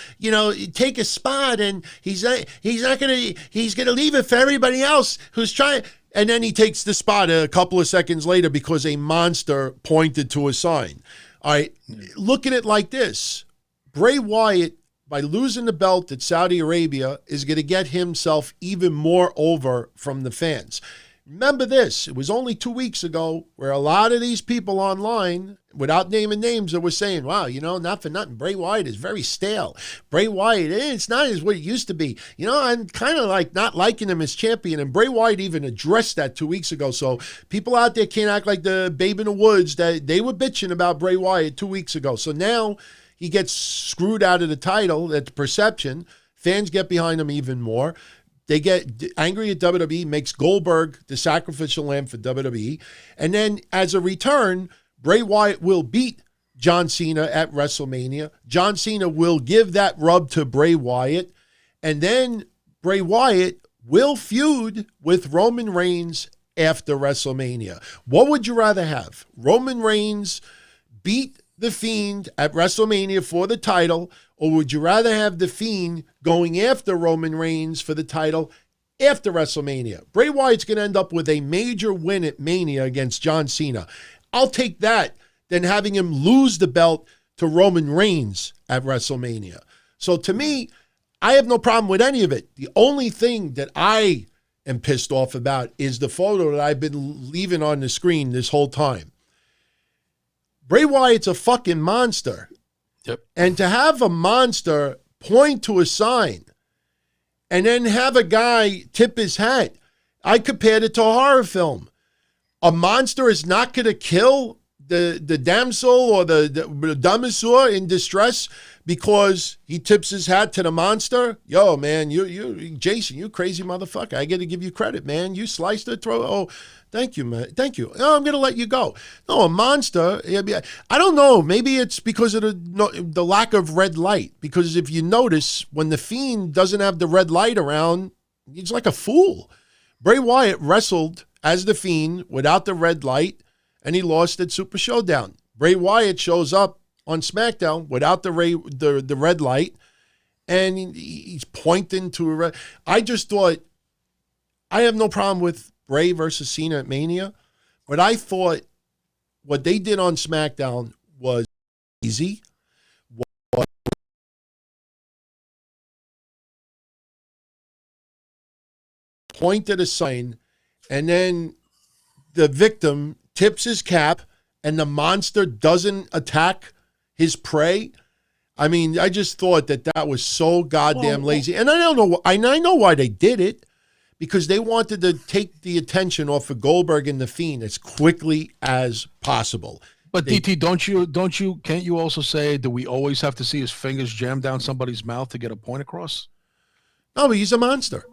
Speaker 1: take a spot, and he's gonna leave it for everybody else who's trying. And then he takes the spot a couple of seconds later because a monster pointed to a sign. All right, look at it like this. Bray Wyatt, by losing the belt at Saudi Arabia, is going to get himself even more over from the fans. Remember this, it was only 2 weeks ago where a lot of these people online, without naming names, that were saying, wow, not for nothing, Bray Wyatt is very stale. Bray Wyatt, it's not as what it used to be. I'm kind of like not liking him as champion, and Bray Wyatt even addressed that 2 weeks ago. So people out there can't act like the babe in the woods that they were bitching about Bray Wyatt 2 weeks ago. So now he gets screwed out of the title, that's perception. Fans get behind him even more. They get angry at WWE, makes Goldberg the sacrificial lamb for WWE. And then as a return, Bray Wyatt will beat John Cena at WrestleMania. John Cena will give that rub to Bray Wyatt. And then Bray Wyatt will feud with Roman Reigns after WrestleMania. What would you rather have? Roman Reigns beat The Fiend at WrestleMania for the title, or would you rather have The Fiend going after Roman Reigns for the title after WrestleMania? Bray Wyatt's going to end up with a major win at Mania against John Cena. I'll take that than having him lose the belt to Roman Reigns at WrestleMania. So to me, I have no problem with any of it. The only thing that I am pissed off about is the photo that I've been leaving on the screen this whole time. Bray Wyatt's a fucking monster.
Speaker 2: Yep.
Speaker 1: And to have a monster point to a sign and then have a guy tip his hat, I compared it to a horror film. A monster is not going to kill the damsel or the damoiseau in distress because he tips his hat to the monster. Yo, man, you Jason, you crazy motherfucker. I got to give you credit, man. You sliced the throat. Oh, thank you, man. Thank you. No, I'm going to let you go. No, a monster. I don't know. Maybe it's because of the lack of red light. Because if you notice, when the Fiend doesn't have the red light around, he's like a fool. Bray Wyatt wrestled as the Fiend without the red light, and he lost at Super Showdown. Bray Wyatt shows up on SmackDown without the red light, and he's pointing to a red. I just thought, I have no problem with Bray versus Cena at Mania, but I thought what they did on SmackDown was easy. Pointed a sign, and then the victim tips his cap, and the monster doesn't attack his prey. I mean, I just thought that was so goddamn lazy. And I don't know. I know why they did it, because they wanted to take the attention off of Goldberg and The Fiend as quickly as possible.
Speaker 2: But DT, can't you also say, do we always have to see his fingers jam down somebody's mouth to get a point across?
Speaker 1: No, but he's a monster.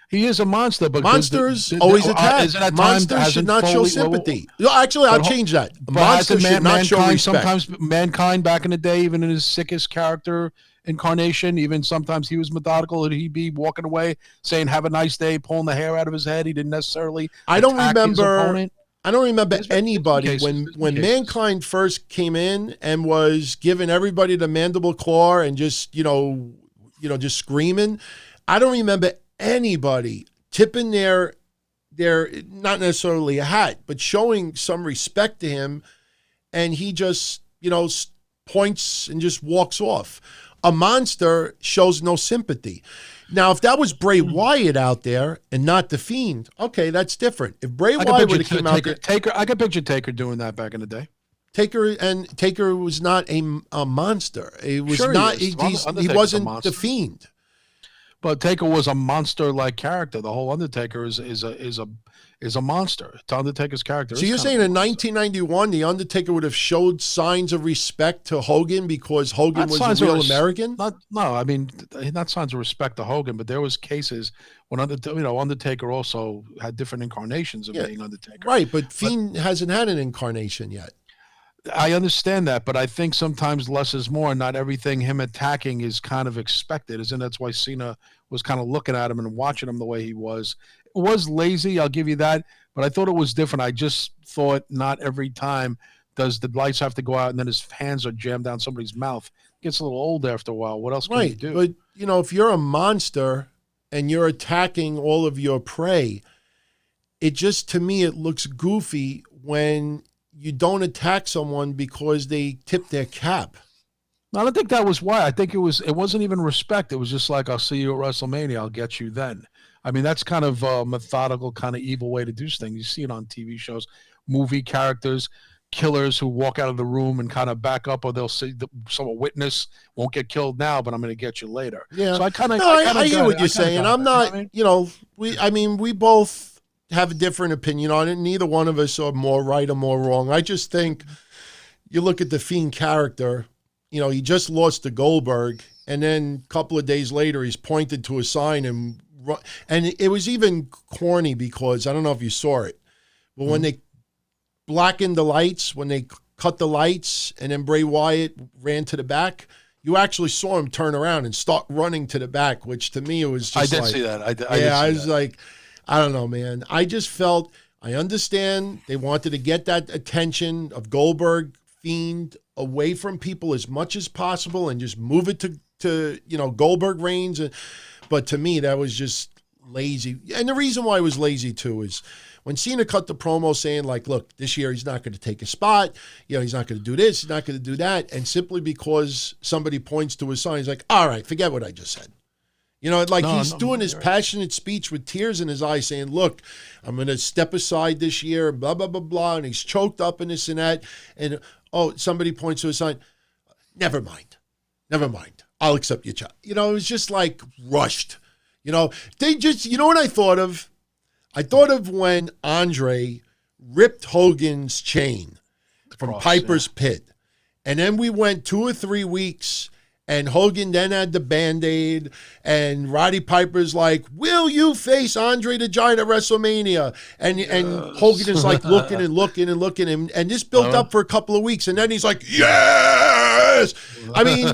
Speaker 2: He is a monster, but
Speaker 1: monsters always attack. Monsters should not show sympathy. Actually, I'll change that. Monsters should not show respect.
Speaker 2: Sometimes Mankind back in the day, even in his sickest character incarnation, even sometimes he was methodical, and he'd be walking away saying, "Have a nice day," pulling the hair out of his head. He didn't necessarily. I don't remember
Speaker 1: anybody when Mankind first came in and was giving everybody the mandible claw and just just screaming. I don't remember anybody tipping their not necessarily a hat, but showing some respect to him, and he just points and just walks off. A monster shows no sympathy. Now, if that was Bray Wyatt out there and not The Fiend, okay, that's different. If Bray Wyatt would have came out there,
Speaker 2: I could picture Taker doing that back in the day.
Speaker 1: Taker was not a monster. It was not. He wasn't The Fiend.
Speaker 2: But Taker was a monster-like character. The whole Undertaker is a monster. It's Undertaker's character.
Speaker 1: So you're saying in 1991, the Undertaker would have showed signs of respect to Hogan because Hogan was a real American?
Speaker 2: Not signs of respect to Hogan, but there was cases when Undertaker also had different incarnations of being Undertaker.
Speaker 1: Right, but Fiend hasn't had an incarnation yet.
Speaker 2: I understand that, but I think sometimes less is more. Not everything him attacking is kind of expected, and that's why Cena was kind of looking at him and watching him the way he was. It was lazy, I'll give you that, but I thought it was different. I just thought not every time does the lights have to go out and then his hands are jammed down somebody's mouth. It gets a little old after a while. What else can you do?
Speaker 1: But, if you're a monster and you're attacking all of your prey, to me, it looks goofy when you don't attack someone because they tip their cap.
Speaker 2: I don't think that was why. I think it wasn't even respect. It was just like, I'll see you at WrestleMania. I'll get you then. I mean, that's kind of a methodical, kind of evil way to do things. You see it on TV shows, movie characters, killers who walk out of the room and kind of back up, or they'll say some witness won't get killed now, but I'm going to get you later.
Speaker 1: Yeah.
Speaker 2: So
Speaker 1: I hear what you're saying. I'm not, we both have a different opinion on it. Neither one of us are more right or more wrong. I just think you look at the Fiend character, he just lost to Goldberg, and then a couple of days later, he's pointed to a sign and it was even corny because I don't know if you saw it, but when they blackened the lights, when they cut the lights, and then Bray Wyatt ran to the back, you actually saw him turn around and start running to the back, which to me it was just
Speaker 2: I did see that.
Speaker 1: I was like, I don't know, man. I just felt, I understand they wanted to get that attention of Goldberg, Fiend, away from people as much as possible and just move it to Goldberg reigns. But to me, that was just lazy. And the reason why it was lazy too is when Cena cut the promo saying like, look, this year he's not going to take a spot. He's not going to do this. He's not going to do that. And simply because somebody points to his sign, he's like, all right, forget what I just said. He's doing his passionate speech with tears in his eyes saying, look, I'm going to step aside this year, blah, blah, blah, blah. And he's choked up in this and that. And, somebody points to his sign. Never mind. I'll accept your job. It was just like rushed. They just, what I thought of? I thought of when Andre ripped Hogan's chain from Piper's Pit. And then we went 2 or 3 weeks and Hogan then had the Band-Aid and Roddy Piper's like, will you face Andre the Giant at WrestleMania? And Hogan is like looking and this built up for a couple of weeks. And then he's like, yes! I mean,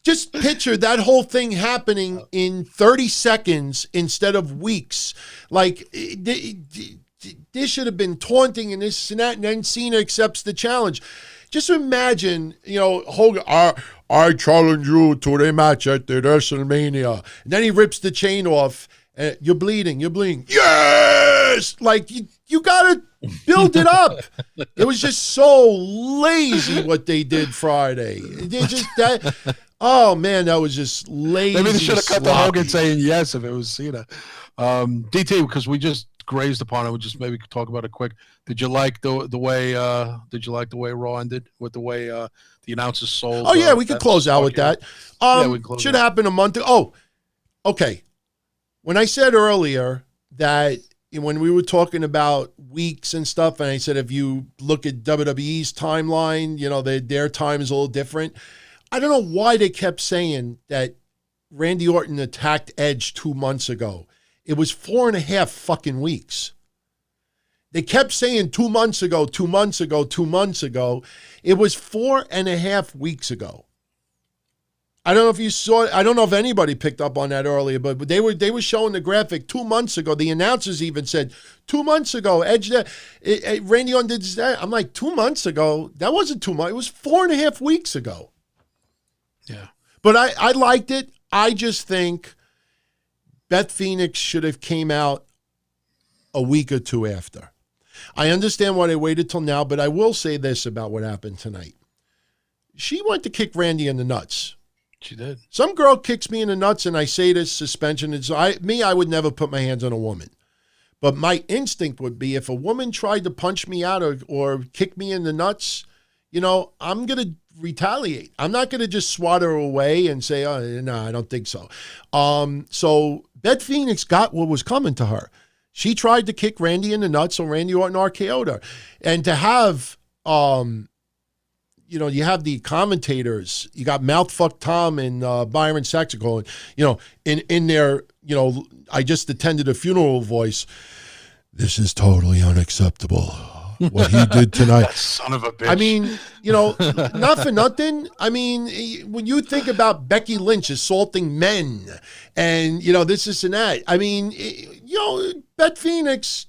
Speaker 1: just picture that whole thing happening in 30 seconds instead of weeks. Like, this should have been taunting and this and that, and then Cena accepts the challenge. Just imagine, Hogan, I challenge you to the match at the WrestleMania. And then he rips the chain off. You're bleeding. Yes! Like, you got to build it up. It was just so lazy what they did Friday. Oh, man, that was just lazy.
Speaker 2: Maybe they should have cut the Hogan saying yes if it was Cena. DT, because we just grazed upon it, we'll just maybe talk about it quick. Did you like the way Raw ended with the way the announcers sold?
Speaker 1: Oh, yeah, we could close out with that. Should happen a month ago. Oh, okay. When I said earlier that when we were talking about weeks and stuff, and I said if you look at WWE's timeline, their time is a little different. I don't know why they kept saying that Randy Orton attacked Edge 2 months ago. It was 4.5 fucking weeks. They kept saying 2 months ago. It was 4.5 weeks ago. I don't know if you saw it. I don't know if anybody picked up on that earlier, but they were showing the graphic 2 months ago. The announcers even said 2 months ago, Edge, Randy Orton did that. I'm like, 2 months ago? That wasn't 2 months. It was 4.5 weeks ago.
Speaker 2: Yeah.
Speaker 1: But I liked it. I just think Beth Phoenix should have came out a week or two after. I understand why they waited till now, but I will say this about what happened tonight. She went to kick Randy in the nuts.
Speaker 2: She did.
Speaker 1: Some girl kicks me in the nuts, and I say this suspension. I would never put my hands on a woman. But my instinct would be if a woman tried to punch me out or kick me in the nuts, I'm going to retaliate. I'm not going to just swat her away and say, oh, no, I don't think so. So Beth Phoenix got what was coming to her. She tried to kick Randy in the nuts, so Randy Orton RKO'd her. And to have, you have the commentators, you got Mouthfuck Tom and Byron Saxon going, in their, I just attended a funeral voice. This is totally unacceptable. What he did tonight.
Speaker 2: Son of a bitch.
Speaker 1: I mean, not for nothing. I mean, when you think about Becky Lynch assaulting men and, this and that, I mean, Beth Phoenix,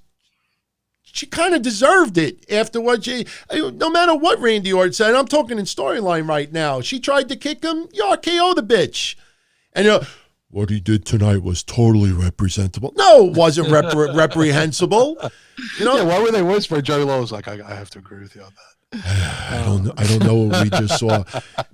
Speaker 1: she kind of deserved it after what no matter what Randy Orton said, I'm talking in storyline right now. She tried to kick him, RKO the bitch. And, what he did tonight was totally representable. No, it wasn't reprehensible.
Speaker 2: Yeah, why were they whispering? Joey Lowe's like, I have to agree with you on that.
Speaker 1: I don't know what we just saw.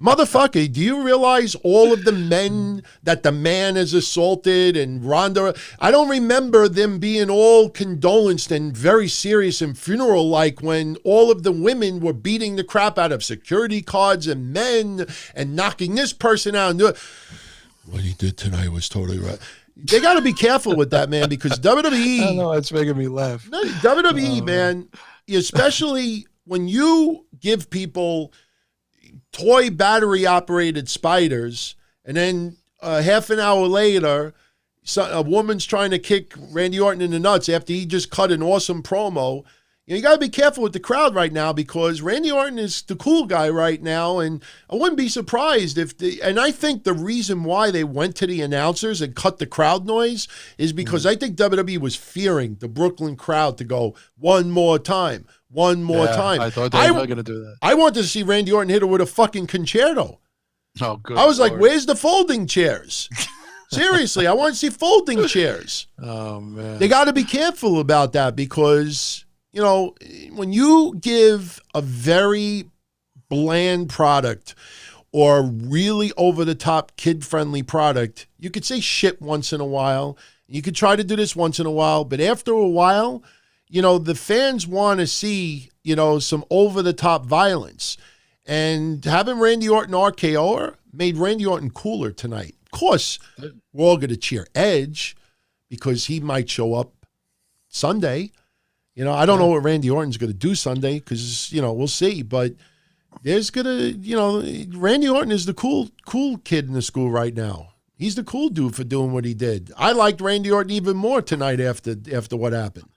Speaker 1: Motherfucker, do you realize all of the men that the man has assaulted and Ronda? I don't remember them being all condolenced and very serious and funeral-like when all of the women were beating the crap out of security guards and men and knocking this person out. What he did tonight was totally right. They got to be careful with that, man, because WWE...
Speaker 2: I know, it's making me laugh.
Speaker 1: WWE, man, especially... When you give people toy battery-operated spiders, and then half an hour later, a woman's trying to kick Randy Orton in the nuts after he just cut an awesome promo, you got to be careful with the crowd right now because Randy Orton is the cool guy right now, and I wouldn't be surprised if and I think the reason why they went to the announcers and cut the crowd noise is because I think WWE was fearing the Brooklyn crowd to go one more time. One more time.
Speaker 2: I thought they were going to do that.
Speaker 1: I wanted to see Randy Orton hit her with a fucking concerto.
Speaker 2: Oh, good.
Speaker 1: I was like, where's the folding chairs? Seriously, I want to see folding chairs.
Speaker 2: Oh, man.
Speaker 1: They got to be careful about that because, you know, when you give a very bland product or really over-the-top kid-friendly product, you could say shit once in a while. You could try to do this once in a while, but after a while... You know, the fans want to see, you know, some over-the-top violence. And having Randy Orton RKO her made Randy Orton cooler tonight. Of course, we're all going to cheer Edge because he might show up Sunday. You know, I don't know what Randy Orton's going to do Sunday because, you know, we'll see. But there's going to, you know, Randy Orton is the cool kid in the school right now. He's the cool dude for doing what he did. I liked Randy Orton even more tonight after what happened.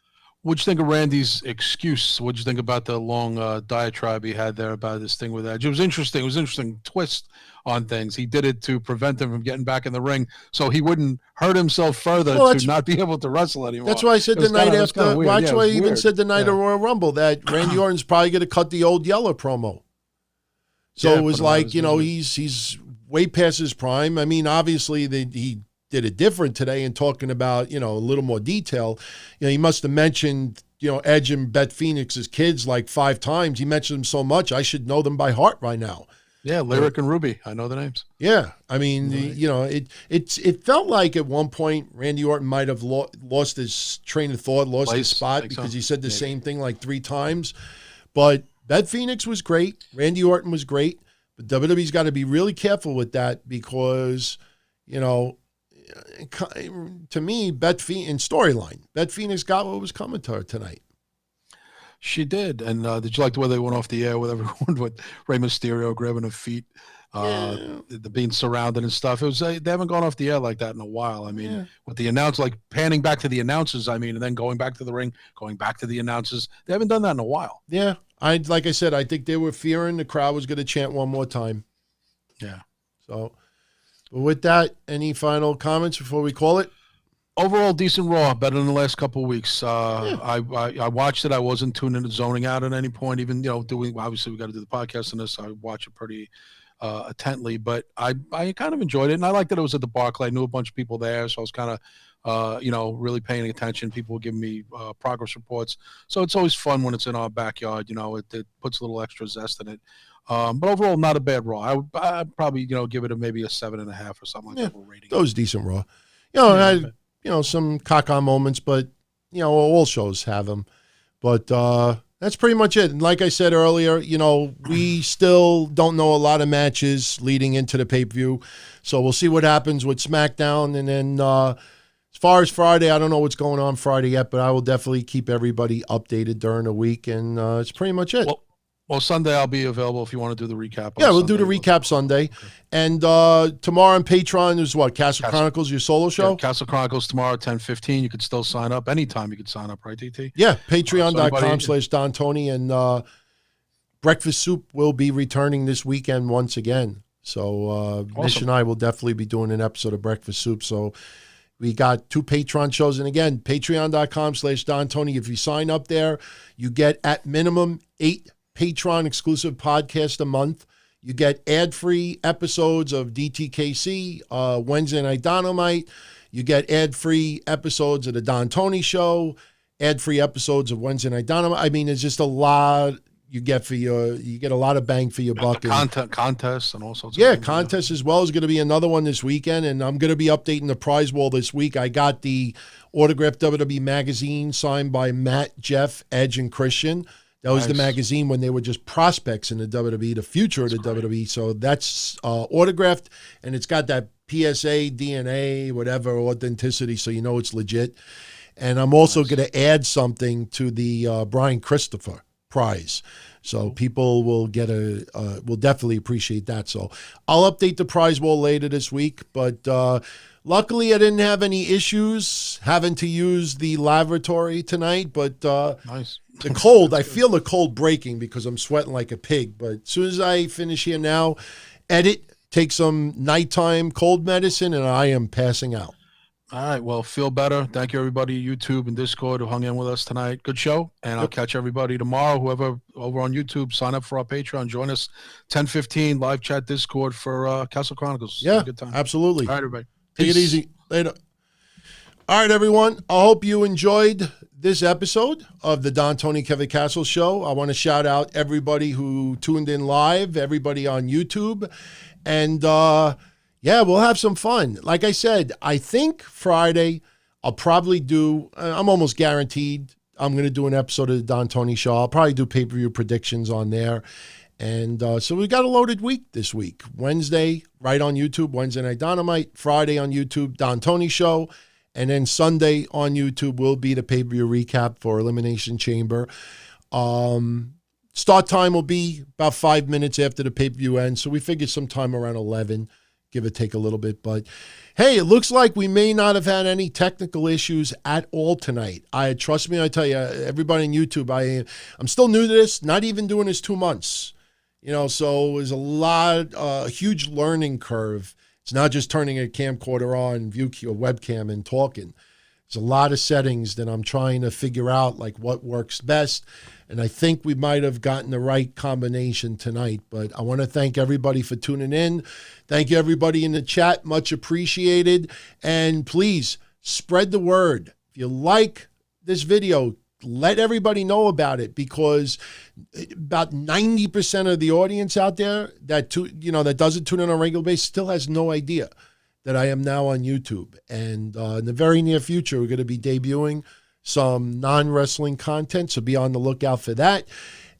Speaker 2: What'd you think of Randy's excuse? What'd you think about the long diatribe he had there about this thing with Edge? It was interesting. It was an interesting twist on things. He did it to prevent him from getting back in the ring so he wouldn't hurt himself further to not be able to wrestle anymore.
Speaker 1: That's why I said the night after. That's why I even said the night of Royal Rumble that Randy Orton's probably going to cut the old Yeller promo. So it was like, you know, he's way past his prime. I mean, obviously he did it different today and talking about, you know, a little more detail. You know, he must have mentioned, you know, Edge and Beth Phoenix's kids like 5 times. He mentioned them so much, I should know them by heart by now.
Speaker 2: Yeah, Lyric and Ruby. I know the names.
Speaker 1: Yeah. I mean, you know, it felt like at one point Randy Orton might have lost his train of thought, lost his spot because he said the same thing like 3 times. But Beth Phoenix was great. Randy Orton was great. But WWE's got to be really careful with that because, you know, to me, Beth Phoenix got what was coming to her tonight.
Speaker 2: She did. And did you like the way they went off the air with everyone with Rey Mysterio grabbing her feet, being surrounded and stuff? It was they haven't gone off the air like that in a while. I mean, with the announce, like panning back to the announcers, I mean, and then going back to the ring, going back to the announcers. They haven't done that in a while. Yeah.
Speaker 1: Like I said, I think they were fearing the crowd was going to chant one more time.
Speaker 2: Yeah.
Speaker 1: So... But with that, any final comments before we call it?
Speaker 2: Overall, decent Raw, better than the last couple of weeks. I watched it. I wasn't tuning in, zoning out at any point. Even, you know, obviously we got to do the podcast on this. I watch it pretty intently, but I kind of enjoyed it, and I liked that it was at the Barclay. I knew a bunch of people there, so I was kind of you know, really paying attention. People were giving me progress reports, so it's always fun when it's in our backyard. You know, it puts a little extra zest in it. But overall, not a bad Raw. I'd probably, you know, give it maybe a 7.5 or something like that. Rating.
Speaker 1: That was decent Raw. You know, had, you know, some caca moments, but, you know, all shows have them. But that's pretty much it. And like I said earlier, you know, we still don't know a lot of matches leading into the pay-per-view. So we'll see what happens with SmackDown. And then as far as Friday, I don't know what's going on Friday yet, but I will definitely keep everybody updated during the week. And it's pretty much it.
Speaker 2: Well, Sunday I'll be available if you want to do the recap.
Speaker 1: Yeah, we'll do the recap Sunday. Okay. And tomorrow on Patreon is what? Castle Chronicles, your solo show?
Speaker 2: Yeah, Castle Chronicles tomorrow at 10:15. You could still sign up. Anytime you could sign up, right, DT?
Speaker 1: Yeah, patreon.com/DonTony. And Breakfast Soup will be returning this weekend once again. So awesome. Mish and I will definitely be doing an episode of Breakfast Soup. So we got 2 Patreon shows. And again, patreon.com/DonTony. If you sign up there, you get at minimum 8 Patreon exclusive podcast a month. You get ad-free episodes of DTKC, Wednesday Night Don-O-Mite. You get ad-free episodes of the Don Tony Show, ad-free episodes of Wednesday Night Dynamite. I mean, it's just a lot you get a lot of bang for your buck.
Speaker 2: Contests and all sorts of things.
Speaker 1: Contest as well is going to be another one this weekend, and I'm going to be updating the prize wall this week. I got the autographed WWE magazine signed by Matt, Jeff, Edge, and Christian. That was the magazine when they were just prospects in the WWE, the future of the WWE. So that's autographed, and it's got that PSA, DNA, whatever, authenticity, so you know it's legit. And I'm also going to add something to the Brian Christopher prize. So people will will definitely appreciate that. So I'll update the prize wall later this week. But luckily I didn't have any issues having to use the lavatory tonight. But
Speaker 2: nice.
Speaker 1: The cold, I feel the cold breaking because I'm sweating like a pig. But as soon as I finish here now, edit, take some nighttime cold medicine, and I am passing out.
Speaker 2: All right. Well, feel better. Thank you, everybody, YouTube and Discord, who hung in with us tonight. Good show. And I'll catch everybody tomorrow. Whoever over on YouTube, sign up for our Patreon. Join us 10:15 live chat Discord for Castle Chronicles.
Speaker 1: Yeah,
Speaker 2: good time.
Speaker 1: Absolutely.
Speaker 2: All right, everybody.
Speaker 1: Take it easy. Later. All right, everyone. I hope you enjoyed this episode of the Don Tony Kevin Castle Show. I want to shout out everybody who tuned in live, everybody on YouTube. And, yeah, we'll have some fun. Like I said, I think Friday I'll probably do, I'm almost guaranteed I'm going to do an episode of the Don Tony Show. I'll probably do pay-per-view predictions on there. And so we got a loaded week this week. Wednesday, right on YouTube, Wednesday Night Dynamite. Friday on YouTube, Don Tony Show. And then Sunday on YouTube will be the pay-per-view recap for Elimination Chamber. Start time will be about 5 minutes after the pay-per-view ends. So we figured sometime around 11, give or take a little bit. But, hey, it looks like we may not have had any technical issues at all tonight. Trust me, I tell you, everybody on YouTube, I'm still new to this, not even doing this 2 months. So it was a huge learning curve. It's not just turning a camcorder on, view or webcam and talking. There's a lot of settings that I'm trying to figure out, like what works best. And I think we might have gotten the right combination tonight. But I want to thank everybody for tuning in. Thank you, everybody in the chat. Much appreciated. And please spread the word. If you like this video, let everybody know about it, because about 90% of the audience out there that doesn't tune in on a regular basis still has no idea that I am now on YouTube. And in the very near future, we're going to be debuting some non-wrestling content, so be on the lookout for that.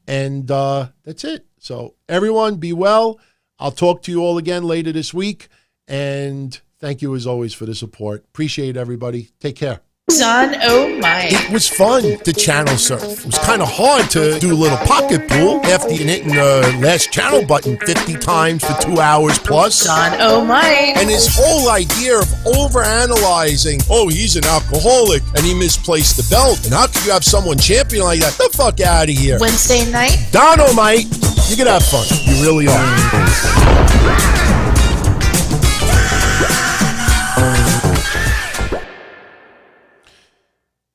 Speaker 1: And that's it. So everyone, be well. I'll talk to you all again later this week. And thank you, as always, for the support. Appreciate it, everybody. Take care.
Speaker 4: Don-O-Mite.
Speaker 1: It was fun to channel surf. It was kind of hard to do a little pocket pool after you hitting the last channel button 50 times for 2 hours plus.
Speaker 4: Don-O-Mite.
Speaker 1: And his whole idea of overanalyzing, oh, he's an alcoholic and he misplaced the belt. And how could you have someone champion like that? The fuck out of here.
Speaker 4: Wednesday night.
Speaker 1: Don-O-Mite, you can have fun. You really are.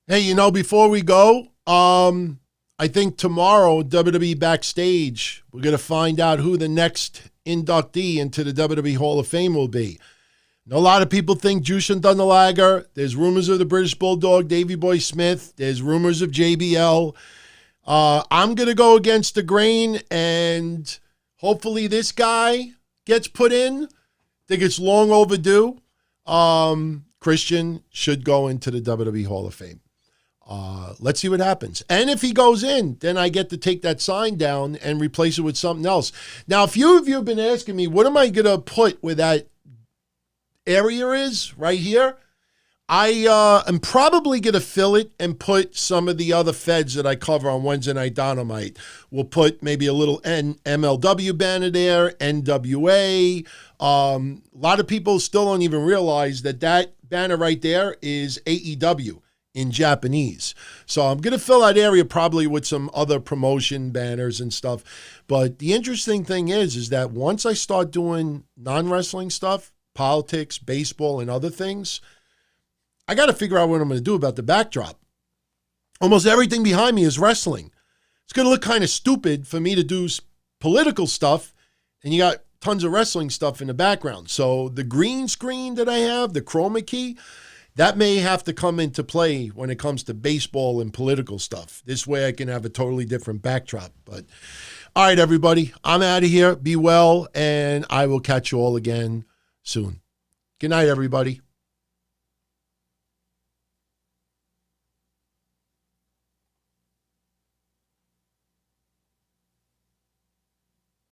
Speaker 1: Hey, before we go, I think tomorrow, WWE Backstage, we're going to find out who the next inductee into the WWE Hall of Fame will be. A lot of people think Jushin Thunder Liger. There's rumors of the British Bulldog, Davey Boy Smith. There's rumors of JBL. I'm going to go against the grain, and hopefully this guy gets put in. I think it's long overdue. Christian should go into the WWE Hall of Fame. Let's see what happens. And if he goes in, then I get to take that sign down and replace it with something else. Now, a few of you have been asking me, what am I going to put where that area is right here? I am probably going to fill it and put some of the other feds that I cover on Wednesday Night Dynamite. We'll put maybe a little MLW banner there, NWA. A lot of people still don't even realize that banner right there is AEW. In Japanese. So I'm going to fill that area probably with some other promotion banners and stuff. But the interesting thing is that once I start doing non-wrestling stuff, politics, baseball, and other things, I got to figure out what I'm going to do about the backdrop. Almost everything behind me is wrestling. It's going to look kind of stupid for me to do political stuff, and you got tons of wrestling stuff in the background. So the green screen that I have, the chroma key, That may have to come into play when it comes to baseball and political stuff. This way I can have a totally different backdrop. But all right, everybody, I'm out of here. Be well, and I will catch you all again soon. Good night, everybody.